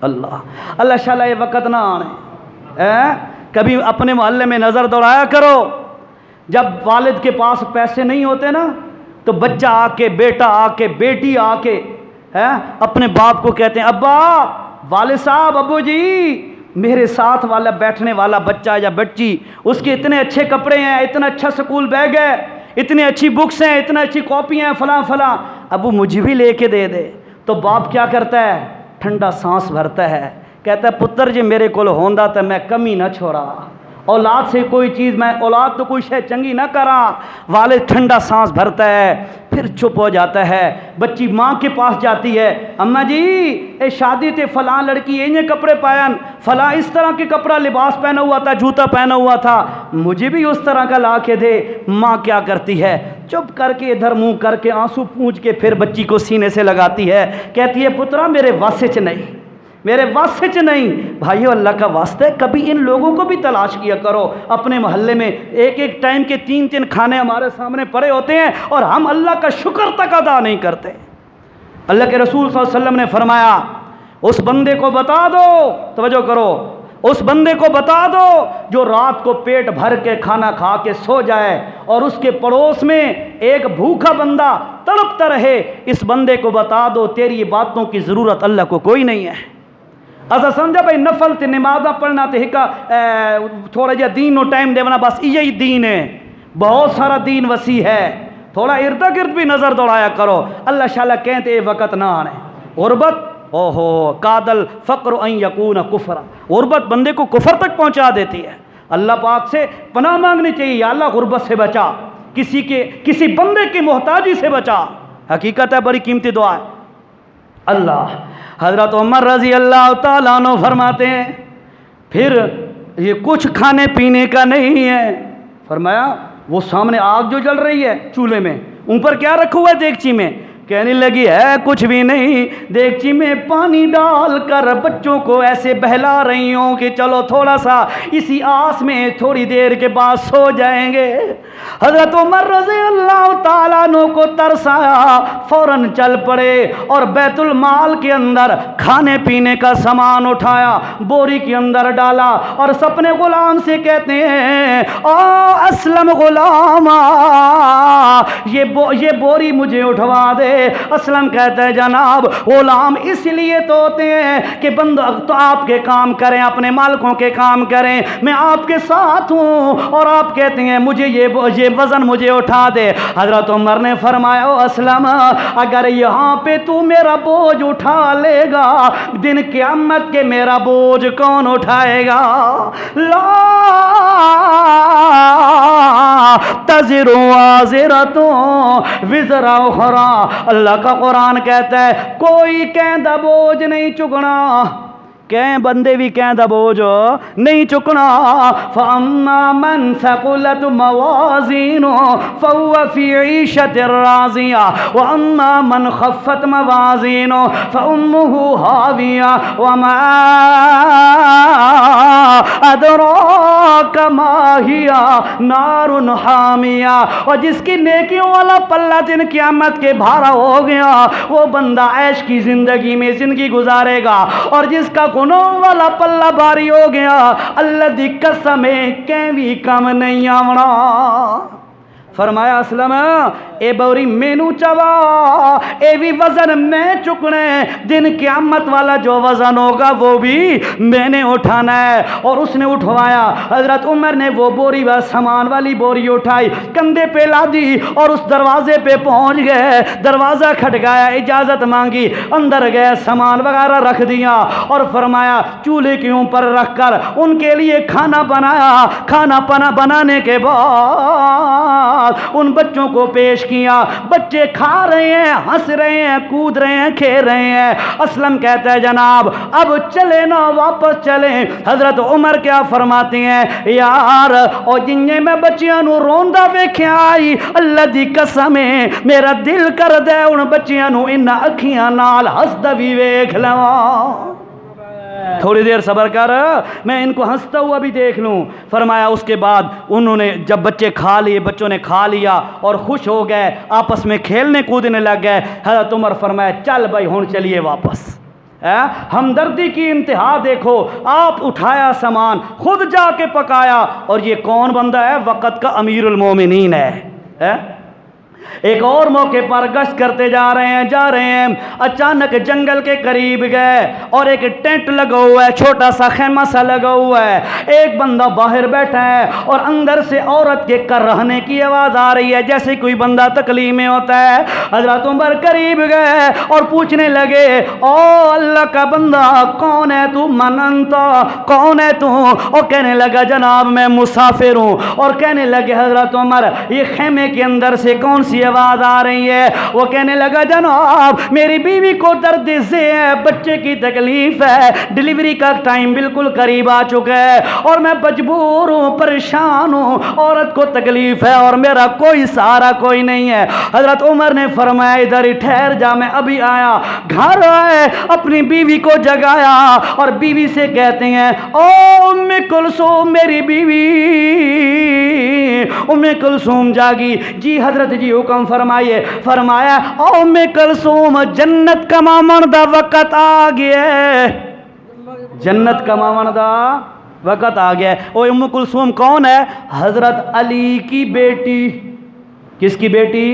اللہ شاء یہ وقت نہ آنے. کبھی اپنے محلے میں نظر دوڑایا کرو, جب والد کے پاس پیسے نہیں ہوتے نا تو بچہ آ کے, بیٹا آ کے, بیٹی آ کے اپنے باپ کو کہتے ہیں, ابا, والد صاحب, ابو جی, میرے ساتھ والا بیٹھنے والا بچہ یا بچی, اس کے اتنے اچھے کپڑے ہیں, اتنا اچھا سکول بیگ ہے, اتنی اچھی بکس ہیں, اتنا اچھی کاپیاں ہیں, فلاں فلاں, ابو مجھے بھی لے کے دے دے. تو باپ کیا کرتا ہے؟ ٹھنڈا سانس بھرتا ہے, کہتا ہے پتر جی میرے کو ہوندا تو میں کمی نہ چھوڑا, اولاد سے کوئی چیز, میں اولاد تو کوئی شے چنگی نہ کرا. والد ٹھنڈا سانس بھرتا ہے, پھر چپ ہو جاتا ہے. بچی ماں کے پاس جاتی ہے, اماں جی اے شادی تے فلاں لڑکی یہ کپڑے پائن, فلاں اس طرح کے کپڑا لباس پہنا ہوا تھا, جوتا پہنا ہوا تھا, مجھے بھی اس طرح کا لا کے دے. ماں کیا کرتی ہے؟ چپ کر کے ادھر منہ کر کے آنسو پونچھ کے پھر بچی کو سینے سے لگاتی ہے, کہتی ہے پترا میرے واسچ نہیں, میرے واسچ نہیں. بھائیو اللہ کا واسطہ ہے, کبھی ان لوگوں کو بھی تلاش کیا کرو. اپنے محلے میں ایک ایک ٹائم کے 3 کھانے ہمارے سامنے پڑے ہوتے ہیں اور ہم اللہ کا شکر تک ادا نہیں کرتے. اللہ کے رسول صلی اللہ علیہ وسلم نے فرمایا, اس بندے کو بتا دو, توجہ کرو, اس بندے کو بتا دو جو رات کو پیٹ بھر کے کھانا کھا کے سو جائے اور اس کے پڑوس میں ایک بھوکا بندہ تڑپتا رہے, اس بندے کو بتا دو تیری باتوں کی ضرورت اللہ کو کوئی نہیں ہے. ایسا سمجھا بھائی نفل تے نمازہ پڑھنا تے ہکا تھوڑا جا دین نو ٹائم دیونا, بس یہی دین ہے. بہت سارا دین وسیع ہے, تھوڑا ارد گرد بھی نظر دوڑایا کرو. اللہ شاء کہتے یہ وقت نہ آنے. غربت, اوہو, کادل فقر ان یکون کفرا, غربت بندے کو کفر تک پہنچا دیتی ہے. اللہ پاک سے پناہ مانگنی چاہیے, یا اللہ غربت سے بچا, کسی بندے کی محتاجی سے بچا. حقیقت ہے بڑی قیمتی دعا ہے. اللہ حضرت عمر رضی اللہ تعالیٰ عنہ فرماتے ہیں, پھر یہ کچھ کھانے پینے کا نہیں ہے. فرمایا وہ سامنے آگ جو جل رہی ہے چولہے میں, اوپر کیا رکھا ہوا ہے دیگچی میں؟ کہنے لگی ہے کچھ بھی نہیں, دیگچی میں پانی ڈال کر بچوں کو ایسے بہلا رہی ہوں کہ چلو تھوڑا سا اسی آس میں تھوڑی دیر کے بعد سو جائیں گے. حضرت عمر رضی اللہ تعالیٰ عنہ کو ترس آیا, فوراً چل پڑے اور بیت المال کے اندر کھانے پینے کا سامان اٹھایا, بوری کے اندر ڈالا اور اپنے غلام سے کہتے ہیں, اسلم غلام, یہ بوری مجھے اٹھوا دے. اسلم کہتا ہے جناب غلام اس لیے تو ہوتے ہیں کہ بندہ تو آپ کے کام کریں, اپنے مالکوں کے کام کریں, میں آپ کے ساتھ ہوں اور آپ کہتے ہیں مجھے یہ وزن مجھے اٹھا دے. حضرت عمر نے فرمایا, اسلم اگر یہاں پہ تو میرا بوجھ اٹھا لے گا, دن قیامت کے میرا بوجھ کون اٹھائے گا؟ لا تزر وازرۃ وزر اخری. اللہ کا قرآن کہتا ہے کوئی کہندہ بوجھ نہیں چکنا, کہیں بندے بھی کہندہ بوجھ نہیں چکنا. فَأَمَّا مَنْ ثَقُلَتْ مَوَازِينُهُ فَهُوَ فِي عِيشَةٍ رَاضِيَةٍ وَأَمَّا مَنْ خَفَّتْ مَوَازِينُهُ فَأُمُّهُ هَاوِيَةٌ وَمَا أَدْرَاكَ مَا هِيَ نَارٌ حَامِيَةٌ. اور جس کی نیکیوں والا پلہ دن قیامت کے بھارا ہو گیا وہ بندہ عیش کی زندگی میں زندگی گزارے گا, اور جس کا گناہ والا پلہ بھاری ہو گیا اللہ دی قسم کہیں بھی کم نہیں آونا. فرمایا اسلم اے بوری مینو چوا, اے بھی وزن میں چکنے, دن قیامت والا جو وزن ہوگا وہ بھی میں نے اٹھانا ہے. اور اس نے اٹھوایا. حضرت عمر نے وہ بوری سامان والی بوری اٹھائی, کندھے پہ لا دی اور اس دروازے پہ پہنچ گئے. دروازہ کھٹکایا, اجازت مانگی, اندر گئے, سامان وغیرہ رکھ دیا اور فرمایا چولہے کے اوپر رکھ کر ان کے لیے کھانا بنایا. کھانا بنانے کے بعد بعد ان بچوں کو پیش کیا. بچے کھا رہے ہیں, ہنس رہے ہیں, کود رہے ہیں, کھیل رہے ہیں. اسلم کہتا ہے جناب اب چلے نا, واپس چلیں. حضرت عمر کیا فرماتے ہیں, یار او جنہیں میں بچیاں نو روندا ویکھیا آئی, اللہ دی قسم ہے میرا دل کر دے ان بچیاں نو ان اکھیاں نال ہسدا وی ویکھ لواں. تھوڑی دیر صبر کر, میں ان کو ہنستا ہوا بھی دیکھ لوں. فرمایا اس کے بعد انہوں نے جب بچے کھا لیے, بچوں نے کھا لیا اور خوش ہو گئے, آپس میں کھیلنے کودنے لگ گئے. حضرت عمر فرمایا چل بھائی ہن چلیے واپس. ہمدردی کی انتہا دیکھو, آپ اٹھایا سامان, خود جا کے پکایا, اور یہ کون بندہ ہے, وقت کا امیر المومنین ہے. ایک اور موقع پر گشت کرتے جا رہے ہیں, اچانک جنگل کے قریب گئے اور ایک ٹینٹ لگا ہوا ہے, چھوٹا سا خیمہ سا لگا ہوا ہے. ایک بندہ باہر بیٹھا ہے اور اندر سے عورت کے کر رہنے کی آواز آ رہی ہے جیسے کوئی بندہ تکلیف میں ہوتا ہے. حضرت عمر قریب گئے اور پوچھنے لگے, او اللہ کا بندہ کون ہے تو, من انتا, کون ہے تو؟ اور کہنے لگا جناب میں مسافر ہوں. اور کہنے لگے حضرت عمر یہ خیمے کے اندر سے کون سی آواز آ رہی ہے؟ وہ کہنے لگا جناب میری بیوی کو درد سے ہے, بچے کی تکلیف ہے, ڈیلیوری کا ٹائم بالکل قریب آ چکا ہے اور میں مجبور ہوں, پریشان ہوں, عورت کو تکلیف ہے اور میرا کوئی سہارا کوئی نہیں ہے. حضرت عمر نے فرمایا ادھر ہی ٹھہر جا, میں ابھی آیا. گھر آئے, اپنی بیوی کو جگایا اور بیوی سے کہتے ہیں او ام کلثوم, میری بیوی ام کلثوم جاگی. جی حضرت جی حکم فرمائیے. فرمایا او ام کلثوم جنت کماون دا وقت آ گیا, جنت کماون دا وقت آ گیا. او ام کلثوم کون ہے؟ حضرت علی کی بیٹی. کس کی بیٹی؟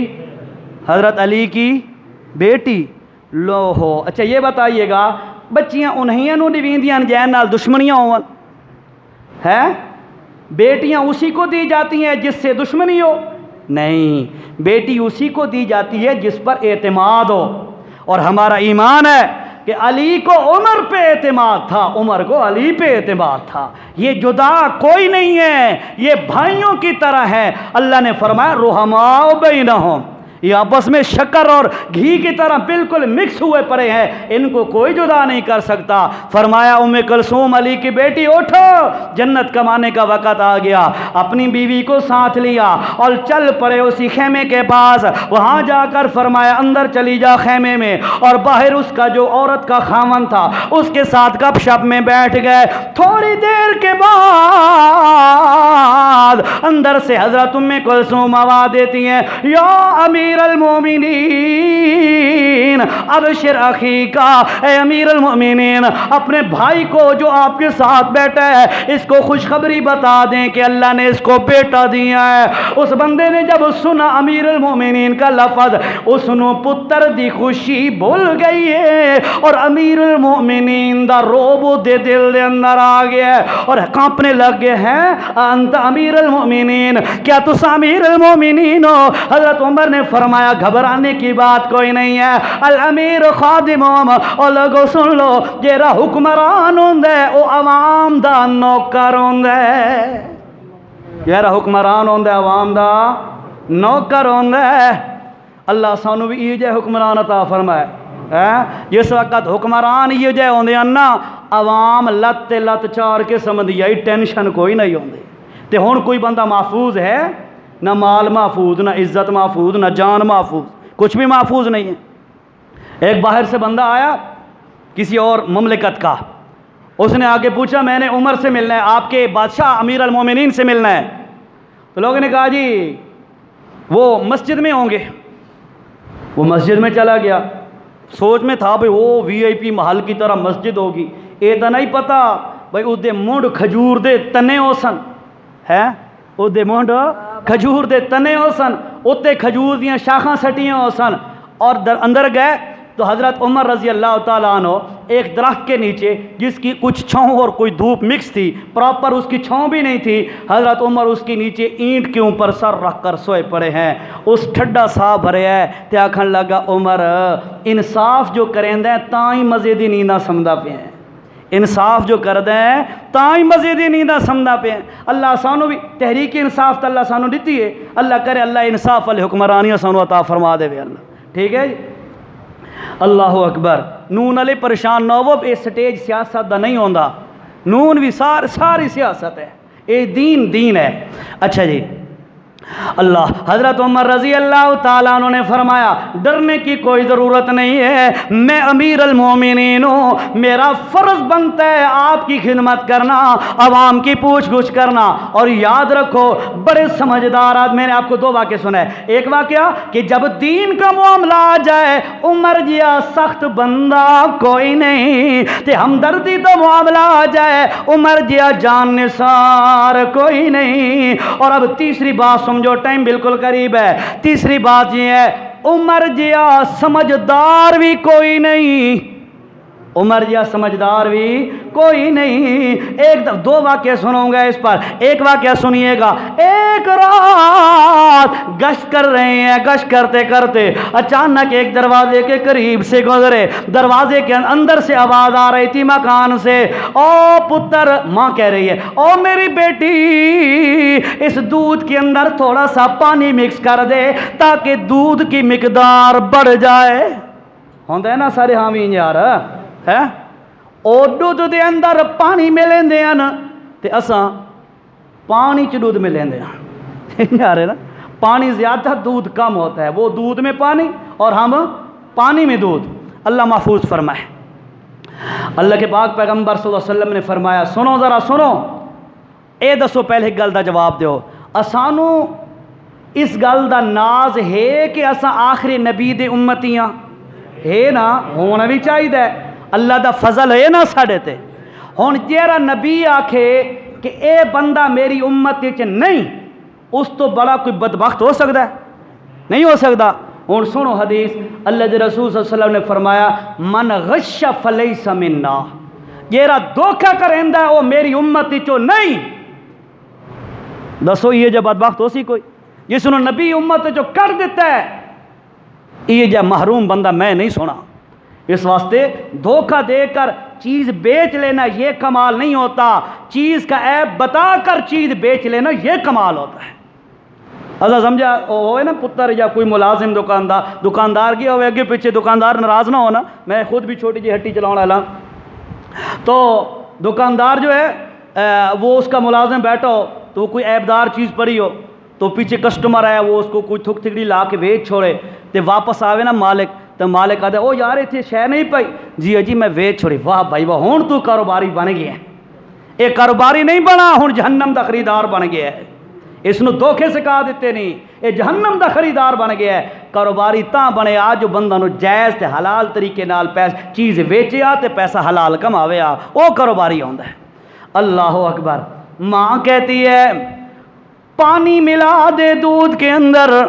حضرت علی کی بیٹی. لو ہو اچھا یہ بتائیے گا بچیاں انہیں نو نویندیاں جین نال دشمنیاں ہون ہیں؟ بیٹیاں اسی کو دی جاتی ہیں جس سے دشمنی ہو؟ نہیں, بیٹی اسی کو دی جاتی ہے جس پر اعتماد ہو. اور ہمارا ایمان ہے کہ علی کو عمر پہ اعتماد تھا, عمر کو علی پہ اعتماد تھا. یہ جدا کوئی نہیں ہے, یہ بھائیوں کی طرح ہے. اللہ نے فرمایا رحماء بینہم, یہ آپس میں شکر اور گھی کی طرح بالکل مکس ہوئے پڑے ہیں, ان کو کوئی جدا نہیں کر سکتا. فرمایا ام کلثوم علی کی بیٹی اٹھو, جنت کمانے کا وقت آ گیا. اپنی بیوی کو ساتھ لیا اور چل پڑے اسی خیمے کے پاس. وہاں جا کر فرمایا اندر چلی جا خیمے میں, اور باہر اس کا جو عورت کا خاون تھا اس کے ساتھ گپ شپ میں بیٹھ گئے. تھوڑی دیر کے بعد اندر سے حضرت ام کلثوم آواز دیتی ہیں یا امیر المومنین ابشر اخی کا, اے امیر المومنین اپنے بھائی کو جو آپ کے ساتھ بیٹھا ہے اس کو خوشخبری بتا دیں کہ اللہ نے اس کو بیٹا دیا ہے. اس بندے نے جب سنا امیر المومنین کا لفظ, اس نو پتر دی خوشی بھول گئی ہے اور امیر المومنین دا روب دے دل دے اندر آ گیا اور کانپنے لگ گئے ہیں. انت امیر المومنین, کیا تس امیر المومنین ہو؟ حضرت عمر نے فرمایا گھبرانے کی بات کوئی نہیں ہے, الامیر خادمہم, اور لوگوں سن لو جیرا حکمران ہوندے او عوام دا نوکر ہوندے. جیرا حکمران ہوندے عوام دا نوکر ہوندے. اللہ سانو بھی یہ جے حکمران عطا فرمائے. جس وقت حکمران یہ جے ہوندے ہیں نا, عوام لت لت چار کے سمندی آئی, ٹینشن کوئی نہیں ہوندی. تے ہون کوئی بندہ محفوظ ہے؟ نہ مال محفوظ, نہ عزت محفوظ, نہ جان محفوظ, کچھ بھی محفوظ نہیں ہے. ایک باہر سے بندہ آیا کسی اور مملکت کا, اس نے آگے پوچھا میں نے عمر سے ملنا ہے, آپ کے بادشاہ امیر المومنین سے ملنا ہے. تو لوگوں نے کہا جی وہ مسجد میں ہوں گے. وہ مسجد میں چلا گیا, سوچ میں تھا بھئی وہ وی آئی پی محل کی طرح مسجد ہوگی. یہ تو نہیں پتا بھئی اس دے منڈ کھجور دے تنے ہو سن, ہے اس دے منڈ کھجور دے تنے ہو سن, اتنے کھجور دیاں شاخاں سٹیاں ہو سن. اور اندر گئے تو حضرت عمر رضی اللہ تعالیٰ عنہ ایک درخت کے نیچے جس کی کچھ چھاؤں اور کوئی دھوپ مکس تھی, پراپر اس کی چھاؤں بھی نہیں تھی, حضرت عمر اس کے نیچے اینٹ کے اوپر سر رکھ کر سوئے پڑے ہیں. اس ٹھڈا سا بھرے ہے تے آکھن لگا عمر انصاف جو کریں دیں تائیں مزے دی نیندہ سمدہ پہ ہیں, انصاف جو کر دیں تائیں مزید نہیں دا سمجھا پہ اللہ سانو بھی تحریک انصاف تو اللہ سانو دیتی ہے اللہ کرے اللہ انصاف والے حکمرانیاں سانو عطا فرما دے وے اللہ ٹھیک ہے جی اللہ اکبر نون علی پریشان نہ ہو اے سٹیج سیاست دا نہیں ہوندا نون بھی ساری سیاست ہے اے دین ہے اچھا جی اللہ حضرت عمر رضی اللہ تعالیٰ عنہ نے فرمایا ڈرنے کی کوئی ضرورت نہیں ہے میں امیر المومنین ہوں میرا فرض بنتا ہے آپ کی خدمت کرنا عوام کی پوچھ گچھ کرنا اور یاد رکھو بڑے سمجھدار آدمی میں نے آپ کو دو واقعے سنا ہے ایک واقعہ کہ جب دین کا معاملہ آ جائے عمر جیا سخت بندہ کوئی نہیں تے ہمدردی تو معاملہ آ جائے عمر جیا جان نثار کوئی نہیں اور اب تیسری بات جو ٹائم بالکل قریب ہے تیسری بات یہ ہے عمر جیا سمجھدار بھی کوئی نہیں عمر جیا سمجھدار بھی کوئی نہیں ایک دو واقعہ سنوں گا اس پر ایک واقعہ سنیے گا ایک رات گشت کر رہے ہیں گشت کرتے کرتے اچانک ایک دروازے کے قریب سے گزرے دروازے کے اندر سے آواز آ رہی تھی مکان سے او پتر ماں کہہ رہی ہے او میری بیٹی اس دودھ کے اندر تھوڑا سا پانی مکس کر دے تاکہ دودھ کی مقدار بڑھ جائے ہوندہ ہے نا سارے حامی یار ہے او دودھ دے اندر پانی ملیں دے نا تے اساں پانی چ دودھ ملیں دے یار ہے نا پانی زیادہ دودھ کم ہوتا ہے وہ دودھ میں پانی اور ہم پانی میں دودھ اللہ محفوظ فرمائے اللہ کے پاک پیغمبر صلی اللہ علیہ وسلم نے فرمایا سنو ذرا سنو اے دسو پہلے ایک گل دا جواب دیو اسانو اس گل دا ناز ہے کہ اساں آخری نبی دے امتیاں ہے نا ہونا بھی چاہیے اللہ دا فضل ہے نا ساڑھے تے ہون جیرا نبی آکھے کہ اے بندہ میری امت چ نہیں اس تو بڑا کوئی بدبخت ہو سکتا ہے نہیں ہو سکتا ہون سنو حدیث اللہ دے رسول صلی اللہ علیہ وسلم نے فرمایا من غش فلیس منا جیرا دھوکہ کریندا ہے وہ میری امت چو نہیں دسو یہ جو بدبخت ہو سی کوئی جس نے نبی امت جو کر دیتا ہے یہ جو محروم بندہ میں نہیں سنا اس واسطے دھوکہ دے کر چیز بیچ لینا یہ کمال نہیں ہوتا چیز کا عیب بتا کر چیز بیچ لینا یہ کمال ہوتا ہے اصل سمجھا ہوئے نا پتر یا کوئی ملازم دکاندار کی ہوئے اگے پیچھے دکاندار ناراض نہ ہونا میں خود بھی چھوٹی جی ہٹی چلاؤں والا تو دکاندار جو ہے وہ اس کا ملازم بیٹھا ہو تو وہ کوئی عیبدار چیز پڑی ہو تو پیچھے کسٹمر آیا وہ اس کو کوئی تھک تھکڑی لا کے ویچ چھوڑے تو واپس آوے نا مالک تو مالک آدھے او یار اتنے شے نہیں پائی جی میں ویچ چھوڑی واہ بھائی واہ ہون تو کاروباری بن گیا ہے یہ کاروباری نہیں بنا ہون جہنم دا خریدار بن گیا ہے اس نو دھوکے سے کہا دیتے نہیں یہ جہنم دا خریدار بن گیا ہے کاروباری تاں بنے آ جو بندہ نو جائز تے حلال طریقے نال چیز ویچے آ تے پیسہ حلال کماوے آ وہ کاروباری ہوندا ہے اللہ اکبر ماں کہتی ہے پانی ملا دے دودھ کے اندر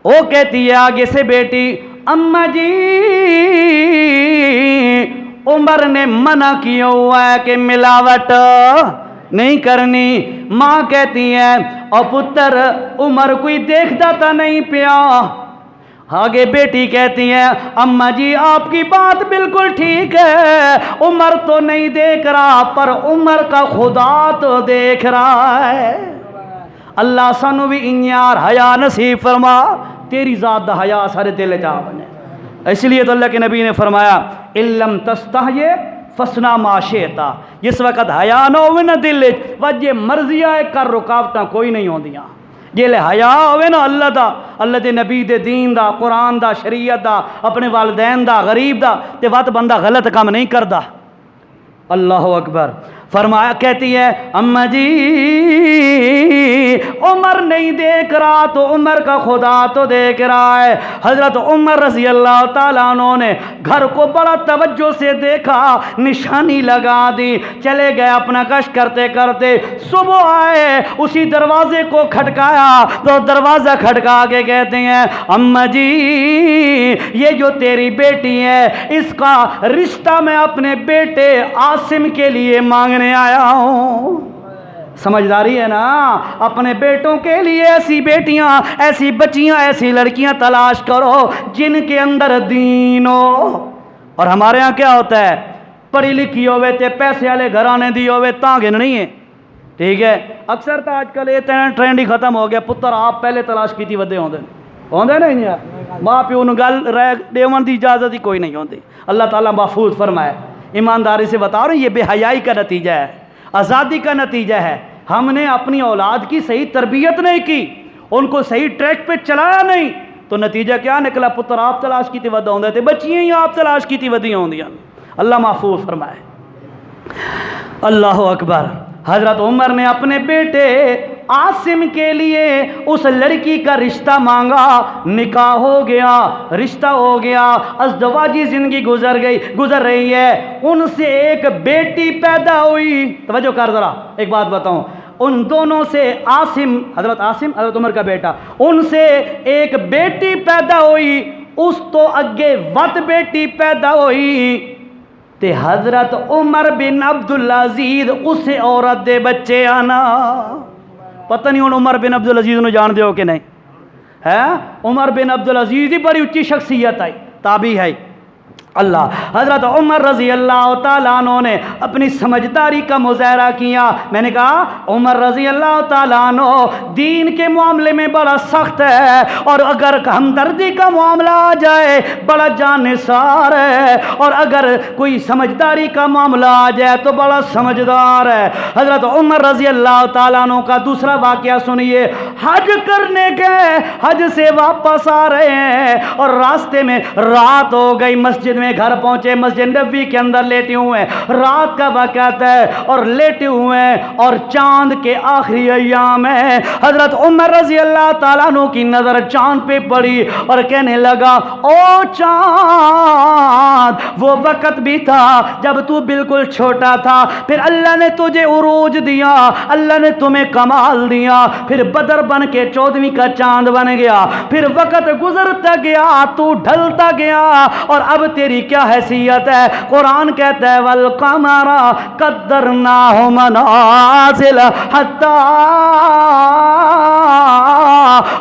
وہ کہتی ہے آگے سے بیٹی اماں جی عمر نے منع کیا ہوا ہے کہ ملاوٹ نہیں کرنی ماں کہتی ہے اور پتر عمر کوئی دیکھتا تھا نہیں پیا آگے بیٹی کہتی ہے اماں جی آپ کی بات بالکل ٹھیک ہے عمر تو نہیں دیکھ رہا پر عمر کا خدا تو دیکھ رہا ہے اللہ سانو بھی انیار حیا نصیب فرما تیری ذات دا حیا سارے دل چاہ بنے اس لیے تو اللہ کے نبی نے فرمایا علم تستحی فسنا ما شئتا جس وقت حیا نہ ہوئے نا دل وجہ مرضی آئے کر رکاوٹاں کوئی نہیں ہوندیاں جے لے حیا ہوئے نا اللہ دے نبی دے دین دا قرآن دا شریعت دا اپنے والدین دا غریب دا تے وقت بندہ غلط کام نہیں کردا اللہ اکبر فرمایا کہتی ہے اماں جی عمر نہیں دیکھ رہا تو عمر کا خدا تو دیکھ رہا ہے حضرت عمر رضی اللہ تعالیٰ عنہ نے گھر کو بڑا توجہ سے دیکھا نشانی لگا دی چلے گئے اپنا کش کرتے کرتے صبح آئے اسی دروازے کو کھٹکایا تو دروازہ کھٹکا کے کہتے ہیں اماں جی یہ جو تیری بیٹی ہے اس کا رشتہ میں اپنے بیٹے عاصم کے لیے مانگنے آیا ہوں سمجھداری ہے نا اپنے بیٹوں کے لیے ایسی بیٹیاں ایسی بچیاں ایسی لڑکیاں تلاش کرو جن کے اندر دین ہو اور ہمارے ہاں کیا ہوتا ہے پڑھی لکھی ہوئے تے پیسے والے گھرانے دی ہوئے تاں گھننی ہے، ٹھیک ہے۔ اکثر تو آج کل یہ ٹرینڈ ہی ختم ہو گیا، پتر آپ پہلے تلاش کیتی ودے ہوندے نہیں یار، ماں پیو نو گل رہ دیون دی اجازت ہی کوئی نہیں ہوندی۔ اللہ تعالیٰ محفوظ فرمائے۔ ایمانداری سے بتا رہا ہوں، یہ بے حیائی کا نتیجہ ہے، آزادی کا نتیجہ ہے۔ ہم نے اپنی اولاد کی صحیح تربیت نہیں کی، ان کو صحیح ٹریک پہ چلایا نہیں، تو نتیجہ کیا نکلا؟ پتر آپ تلاش کیتی ودے ہوندے تھے، بچیاں ہی آپ تلاش کیتی ودیاں ہوندیاں۔ اللہ محفوظ فرمائے۔ اللہ اکبر۔ حضرت عمر نے اپنے بیٹے عاصم کے لیے اس لڑکی کا رشتہ مانگا، نکاح ہو گیا، رشتہ ہو گیا، ازدواجی زندگی گزر رہی ہے۔ ان سے ایک بیٹی پیدا ہوئی۔ توجہ کر ذرا، ایک بات بتاؤں، ان دونوں سے عاصم، حضرت عاصم حضرت عمر کا بیٹا، ان سے ایک بیٹی پیدا ہوئی، اس تو اگے ود بیٹی پیدا ہوئی تے حضرت عمر بن عبدالعزیز اسے عورت دے بچے آنا۔ پتہ نہیں ہوں عمر بن عبدالعزیز نو جان دے ہو کہ نہیں ہے؟ عمر بن عبدالعزیز ہی بڑی اچھی شخصیت ہے، تابعی ہے۔ اللہ حضرت عمر رضی اللہ تعالیٰ عنہ نے اپنی سمجھداری کا مظاہرہ کیا۔ میں نے کہا عمر رضی اللہ تعالیٰ عنہ دین کے معاملے میں بڑا سخت ہے، اور اگر ہمدردی کا معاملہ آ جائے بڑا جانثار ہے، اور اگر کوئی سمجھداری کا معاملہ آ جائے تو بڑا سمجھدار ہے۔ حضرت عمر رضی اللہ تعالیٰ عنہ کا دوسرا واقعہ سنیے۔ حج کرنے گئے، حج سے واپس آ رہے ہیں اور راستے میں رات ہو گئی، مسجد میں گھر پہنچے، مسجد نبوی کے اندر لیٹے ہوئے ہیں، رات کا وقت ہے اور لیٹے ہوئے ہیں، اور چاند کے آخری ایام ہیں۔ حضرت عمر رضی اللہ تعالیٰ عنہ کی نظر چاند پہ پڑی اور کہنے لگا، او چاند، وہ وقت بھی تھا جب تو بالکل چھوٹا تھا، پھر اللہ نے تجھے عروج دیا، اللہ نے تمہیں کمال دیا، پھر بدر بن کے 14ویں کا چاند بن گیا، پھر وقت گزرتا گیا، تو ڈھلتا گیا، اور اب تیری کیا حیثیت ہے؟ قرآن کہتا ہے والقمر قدرناہ منازل حتی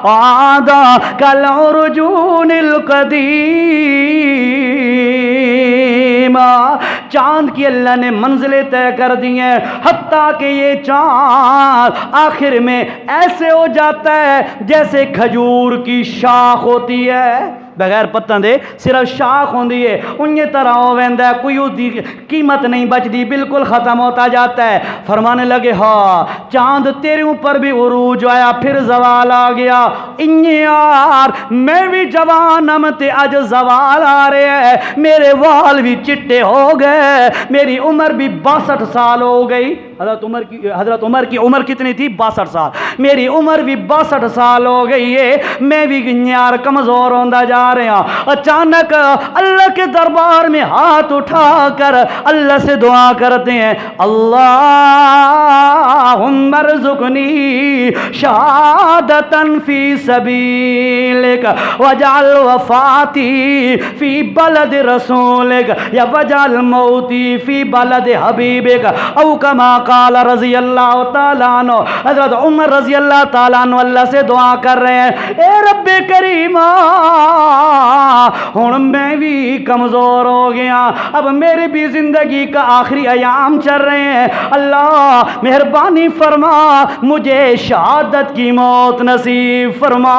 عاد کالعرجون القدیم۔ چاند کی اللہ نے منزلیں طے کر دی ہیں، حتیٰ کہ یہ چاند آخر میں ایسے ہو جاتا ہے جیسے کھجور کی شاخ ہوتی ہے، بغیر پتن دے صرف شاخ ہوندی ہے، انہی طرح ہو ویندا ہے، کوئی دی قیمت نہیں بچتی، بالکل ختم ہوتا جاتا ہے۔ فرمانے لگے ہاں چاند تیرے اوپر بھی عروج آیا، پھر زوال آ گیا، یار میں بھی جوانم تے اج زوال آ رہے ہیں، میرے وال بھی چٹے ہو گئے، میری عمر بھی 62 سال ہو گئی۔ حضرت عمر کی عمر کتنی تھی؟ 62 سال۔ میری عمر بھی 62 سال ہو گئی ہے، میں بھی یار کمزور ہوندا جا رہے ہیں۔ اچانک اللہ کے دربار میں ہاتھ اٹھا کر اللہ سے دعا کرتے ہیں، اللہم ارزقنی شہادتا فی سبیلک وجعل وفاتی فی بلد رسولک یا وجعل موتی فی بلد حبیبک، او کما قال رضی اللہ تعالیٰ عنہ۔ حضرت عمر رضی اللہ تعالیٰ عنہ اللہ سے دعا کر رہے ہیں، اے رب کریمہ، ہن میں بھی کمزور ہو گیا، اب میرے بھی زندگی کا آخری ایام چل رہے ہیں، اللہ مہربانی فرما، مجھے شہادت کی موت نصیب فرما۔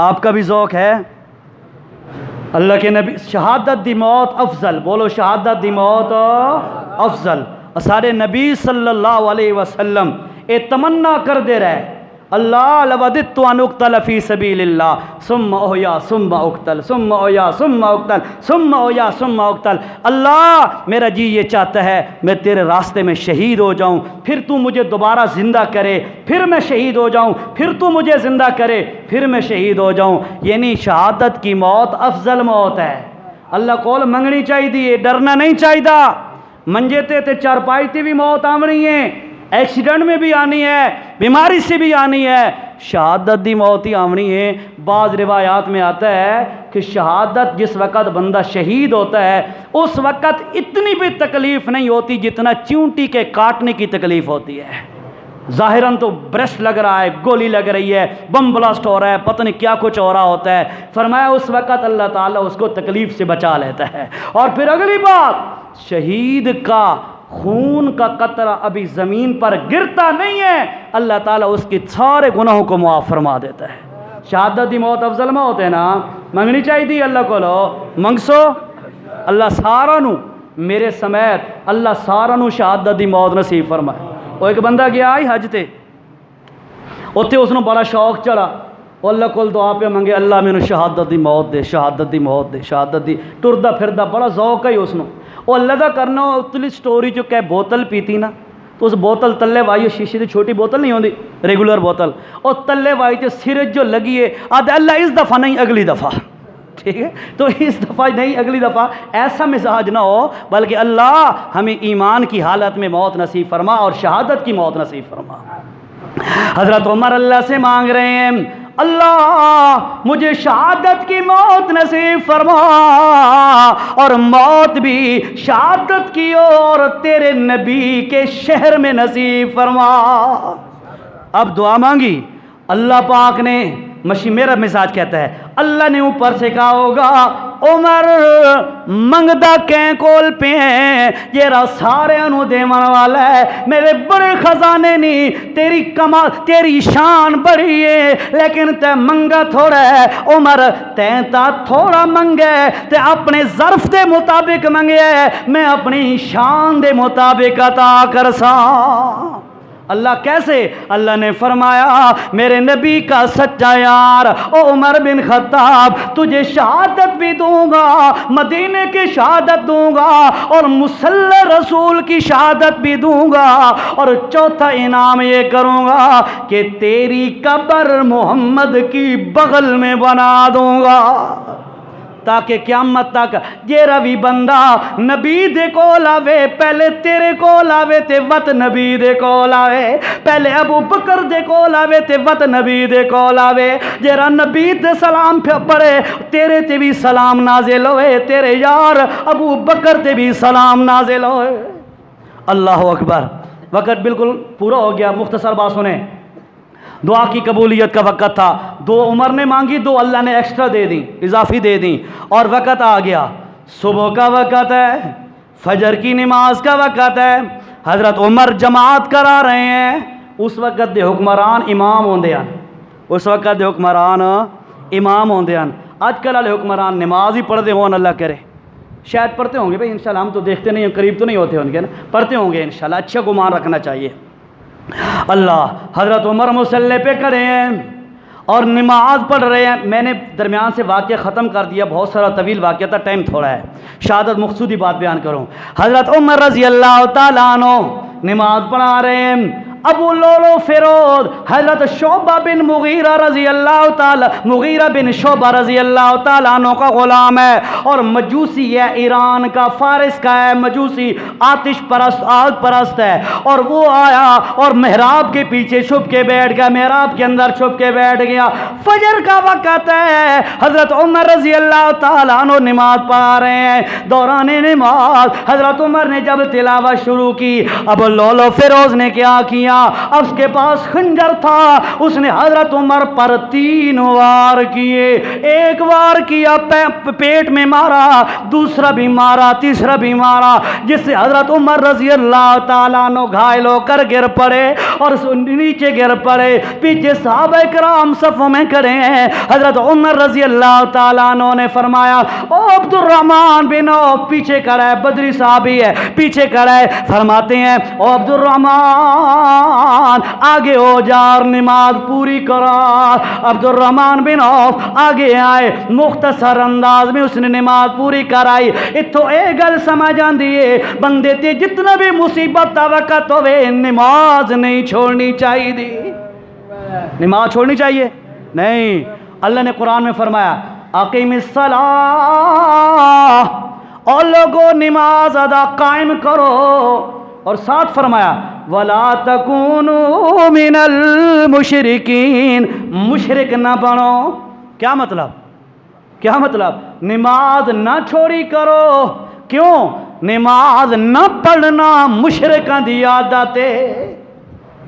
آپ کا بھی ذوق ہے؟ اللہ کے نبی شہادت دی موت افضل، بولو شہادت دی موت افضل۔ سارے نبی صلی اللہ علیہ وسلم اے تمنا کر دے رہے، اللہ لوددت ان اقتل فی سبیل اللہ ثم احیا ثم اقتل ثم احیا ثم اقتل ثم احیا ثم اقتل۔ اللہ میرا جی یہ چاہتا ہے میں تیرے راستے میں شہید ہو جاؤں، پھر تو مجھے دوبارہ زندہ کرے، پھر میں شہید ہو جاؤں، پھر تو مجھے زندہ کرے، پھر میں شہید ہو جاؤں۔ یعنی شہادت کی موت افضل موت ہے۔ اللہ کول منگنی چاہیے، ڈرنا نہیں چاہیے۔ منجے تے چارپائی تے بھی موت آمنی ہے، ایکسیڈنٹ میں بھی آنی ہے، بیماری سے بھی آنی ہے، شہادت دی موت ہی آمنی ہے۔ بعض روایات میں آتا ہے کہ شہادت جس وقت بندہ شہید ہوتا ہے اس وقت اتنی بھی تکلیف نہیں ہوتی جتنا چونٹی کے کاٹنے کی تکلیف ہوتی ہے۔ ظاہراً تو برش لگ رہا ہے، گولی لگ رہی ہے، بم بلاسٹ ہو رہا ہے، پتہ نہیں کیا کچھ ہو رہا ہوتا ہے. فرمایا اس وقت اللہ تعالیٰ اس کو تکلیف سے بچا لیتا ہے. اور پھر اگلی بات، شہید کا خون کا قطرہ ابھی زمین پر گرتا نہیں ہے، اللہ تعالیٰ اس کے سارے گناہوں کو معاف فرما دیتا ہے. شہادت دی موت افضل میں ہوتے نا، منگنی چاہیے تھی اللہ کو، لو منگسو اللہ سارا نو میرے سمیت اللہ سارا نو شہادت دی موت نصیب فرمائے. وہ ایک بندہ گیا آئی حج تے، اتنے اس نے بڑا شوق چڑھا، وہ اللہ کو دعا پہ منگے اللہ مینوں شہادت دی موت دے، شہادت دی موت دے، شہادت دی. ٹردا پھردا بڑا ذوق ہے اس نو. وہ اللہ دا کرنا اتلی سٹوری جو کہ بوتل پیتی نا، تو اس بوتل تلے وائی شیشے دی چھوٹی بوتل نہیں ہوندی ریگولر بوتل، اور تلے وائی تے سرج جو لگی ہے آدھے اللہ اس دفعہ نہیں اگلی دفعہ. ٹھیک ہے، تو اس دفعہ نہیں اگلی دفعہ ایسا مزاج نہ ہو، بلکہ اللہ ہمیں ایمان کی حالت میں موت نصیب فرما اور شہادت کی موت نصیب فرما. حضرت عمر اللہ سے مانگ رہے ہیں اللہ مجھے شہادت کی موت نصیب فرما، اور موت بھی شہادت کی اور تیرے نبی کے شہر میں نصیب فرما. اب دعا مانگی، اللہ پاک نے میرا مزاج کہتا ہے اللہ نے اوپر سے کہا ہوگا عمر منگدا کہیں کول پہ ہیں جیرا سارے انو دیوان والا ہے، میرے بڑے خزانے نہیں، تیری کمال تیری شان بڑی ہے، لیکن تے منگا تھوڑا ہے. عمر تیں تا تھوڑا منگے تے اپنے ظرف دے مطابق منگے، میں اپنی شان دے مطابق عطا کرساں. اللہ کیسے؟ اللہ نے فرمایا میرے نبی کا سچا یار او عمر بن خطاب تجھے شہادت بھی دوں گا، مدینے کی شہادت دوں گا، اور مسلح رسول کی شہادت بھی دوں گا، اور چوتھا انعام یہ کروں گا کہ تیری قبر محمد کی بغل میں بنا دوں گا، تاکہ قیامت تک جیرا بھی بندہ نبی دے کول آوے پہلے تیرے کول آوے تے وت نبی دے کول آوے، پہلے ابو بکر دے کول آوے تے وت نبی دے کول آوے، جیرا نبی دے سلام پہ پڑے تیرے تے بھی سلام نازل ہوئے، تیرے یار ابو بکر تے بھی سلام نازل ہوئے. اللہ اکبر. وقت بالکل پورا ہو گیا، مختصر بات سنیں. دعا کی قبولیت کا وقت تھا، 2 عمر نے مانگی، 2 اللہ نے ایکسٹرا دے دیں، اضافی دے دیں، اور وقت آ گیا. صبح کا وقت ہے، فجر کی نماز کا وقت ہے. حضرت عمر جماعت کرا رہے ہیں. اس وقت دے حکمران امام ہوندے ہیں، اس وقت دے حکمران امام ہوندے ہیں. آج کل والے حکمران نماز ہی پڑھتے ہوں، اللہ کرے شاید پڑھتے ہوں گے بھائی انشاءاللہ، ہم تو دیکھتے نہیں ہیں، قریب تو نہیں ہوتے ہوں گے نا، پڑھتے ہوں گے انشاءاللہ، اچھا گمان رکھنا چاہیے. اللہ حضرت عمر مصلی پہ کرے ہیں اور نماز پڑھ رہے ہیں. میں نے درمیان سے واقعہ ختم کر دیا، بہت سارا طویل واقعہ تھا، ٹائم تھوڑا ہے، شہادت مقصودی بات بیان کروں. حضرت عمر رضی اللہ تعالیٰ عنہ نماز پڑھا رہے ہیں. ابو لولو فیروز حضرت شعبہ بن مغیرہ رضی اللہ تعالی، مغیرہ بن شعبہ رضی اللہ تعالیٰ عنہ کا غلام ہے، اور مجوسی ہے، ایران کا، فارس کا ہے، مجوسی آتش پرست، آگ پرست ہے. اور وہ آیا اور محراب کے پیچھے چھپ کے بیٹھ گیا، محراب کے اندر چھپ کے بیٹھ گیا. فجر کا وقت ہے، حضرت عمر رضی اللہ تعالیٰ عنہ نماز پڑھا رہے ہیں. دوران نماز حضرت عمر نے جب تلاوت شروع کی، ابو لولو فیروز نے کیا کیا، اب اس کے پاس خنجر تھا، اس نے حضرت عمر پر 3 وار کیے. ایک وار کیا پیٹ میں مارا، دوسرا بھی مارا، تیسرا بھی مارا، جس سے حضرت عمر رضی اللہ تعالیٰ عنہ گھائل ہو کر گر پڑے اور نیچے گر پڑے. پیچھے صحابہ کرام صفوں میں کھڑے ہیں. حضرت عمر رضی اللہ تعالیٰ عنہ نے فرمایا او عبد الرحمن بن عوف، پیچھے کھڑا ہے، بدری صحابی ہے، پیچھے کھڑا ہے. فرماتے ہیں او عبد الرحمن آگے ہو جا، نماز پوری کرا. عبد الرحمن بن عوف آگے آئے، مختصر انداز میں اس نے نماز پوری کرائی. اتو اے گل سمجھ آندی ہے بندے تے جتنا بھی مصیبت دا وقت ہوئے نماز نہیں چھوڑنی چاہیے دی. نماز چھوڑنی چاہیے نہیں. اللہ نے قرآن میں فرمایا اقیم الصلاۃ، اور لوگوں نماز ادا قائم کرو، اور ساتھ فرمایا وَلَا تَكُونُوا مِنَ الْمُشْرِكِينَ، مشرک نہ بنو. کیا مطلب؟ کیا مطلب؟ نماز نہ چھوڑی کرو. کیوں؟ نماز نہ پڑھنا مشرکاں دی عادت ہے.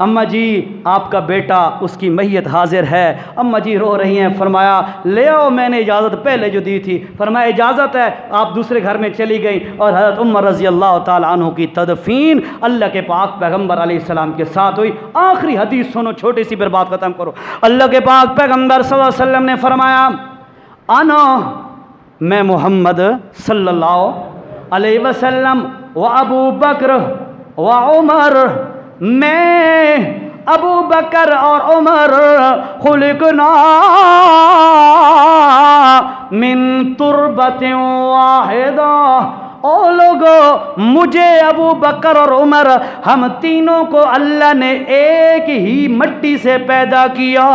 اماں جی آپ کا بیٹا اس کی میت حاضر ہے۔ اماں جی رو رہی ہیں۔ فرمایا لے آؤ، میں نے اجازت پہلے جو دی تھی۔ فرمایا اجازت ہے۔ آپ دوسرے گھر میں چلی گئیں اور حضرت عمر رضی اللہ تعالیٰ عنہ کی تدفین اللہ کے پاک پیغمبر علیہ السلام کے ساتھ ہوئی۔ آخری حدیث سنو، چھوٹی سی پھر بات ختم کرو۔ اللہ کے پاک پیغمبر صلی اللہ علیہ وسلم نے فرمایا انا، میں محمد صلی اللہ علیہ وسلم، و ابو بکر و عمر، میں ابو بکر اور عمر، خلقنا من تربت واحدہ، او لوگو مجھے ابو بکر اور عمر ہم تینوں کو اللہ نے ایک ہی مٹی سے پیدا کیا۔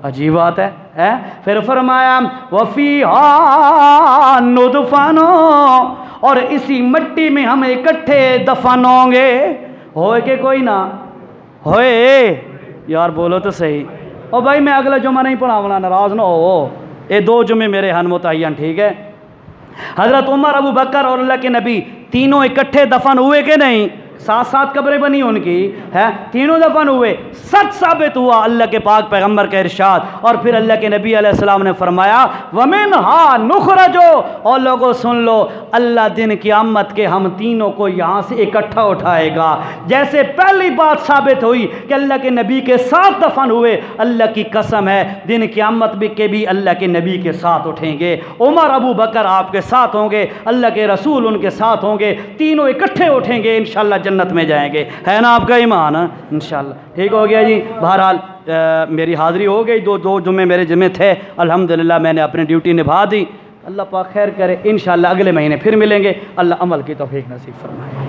عجیب بات ہے۔ پھر فرمایا وفیہا ندفن، اور اسی مٹی میں ہم اکٹھے دفن ہوں گے۔ ہوئے کہ کوئی نہ ہوئے؟ یار بولو تو صحیح۔ او بھائی میں اگلا جمعہ نہیں پڑھاونا، ناراض نہ ہو، یہ 2 جمعے میرے ہن متعین، ٹھیک ہے؟ حضرت عمر، ابو بکر اور اللہ کے نبی تینوں اکٹھے دفن ہوئے کہ نہیں؟ ساتھ ساتھ قبریں بنی ان کی ہے، تینوں دفن ہوئے۔ سچ ثابت ہوا اللہ کے پاک پیغمبر کا ارشاد۔ اور پھر اللہ کے نبی علیہ السلام نے فرمایا وَمِنْهَا نُخْرَجُ، اور لوگوں سن لو، اللہ دن قیامت کے ہم تینوں کو یہاں سے اکٹھا اٹھائے گا۔ جیسے پہلی بات ثابت ہوئی کہ اللہ کے نبی کے ساتھ دفن ہوئے، اللہ کی قسم ہے دن قیامت بھی اللہ کے نبی کے ساتھ اٹھیں گے۔ عمر، ابو بکر آپ کے ساتھ ہوں گے، اللہ کے رسول ان کے ساتھ ہوں گے، تینوں اکٹھے اٹھیں گے، انشاءاللہ جنت میں جائیں گے۔ ہے نا آپ کا ایمان؟ انشاءاللہ ٹھیک ہو گیا جی۔ بہرحال میری حاضری ہو گئی، 2 جمعے میرے ذمہ تھے، الحمدللہ میں نے اپنی ڈیوٹی نبھا دی۔ اللہ پاک خیر کرے، انشاءاللہ اگلے مہینے پھر ملیں گے۔ اللہ عمل کی توفیق نصیب فرمائے۔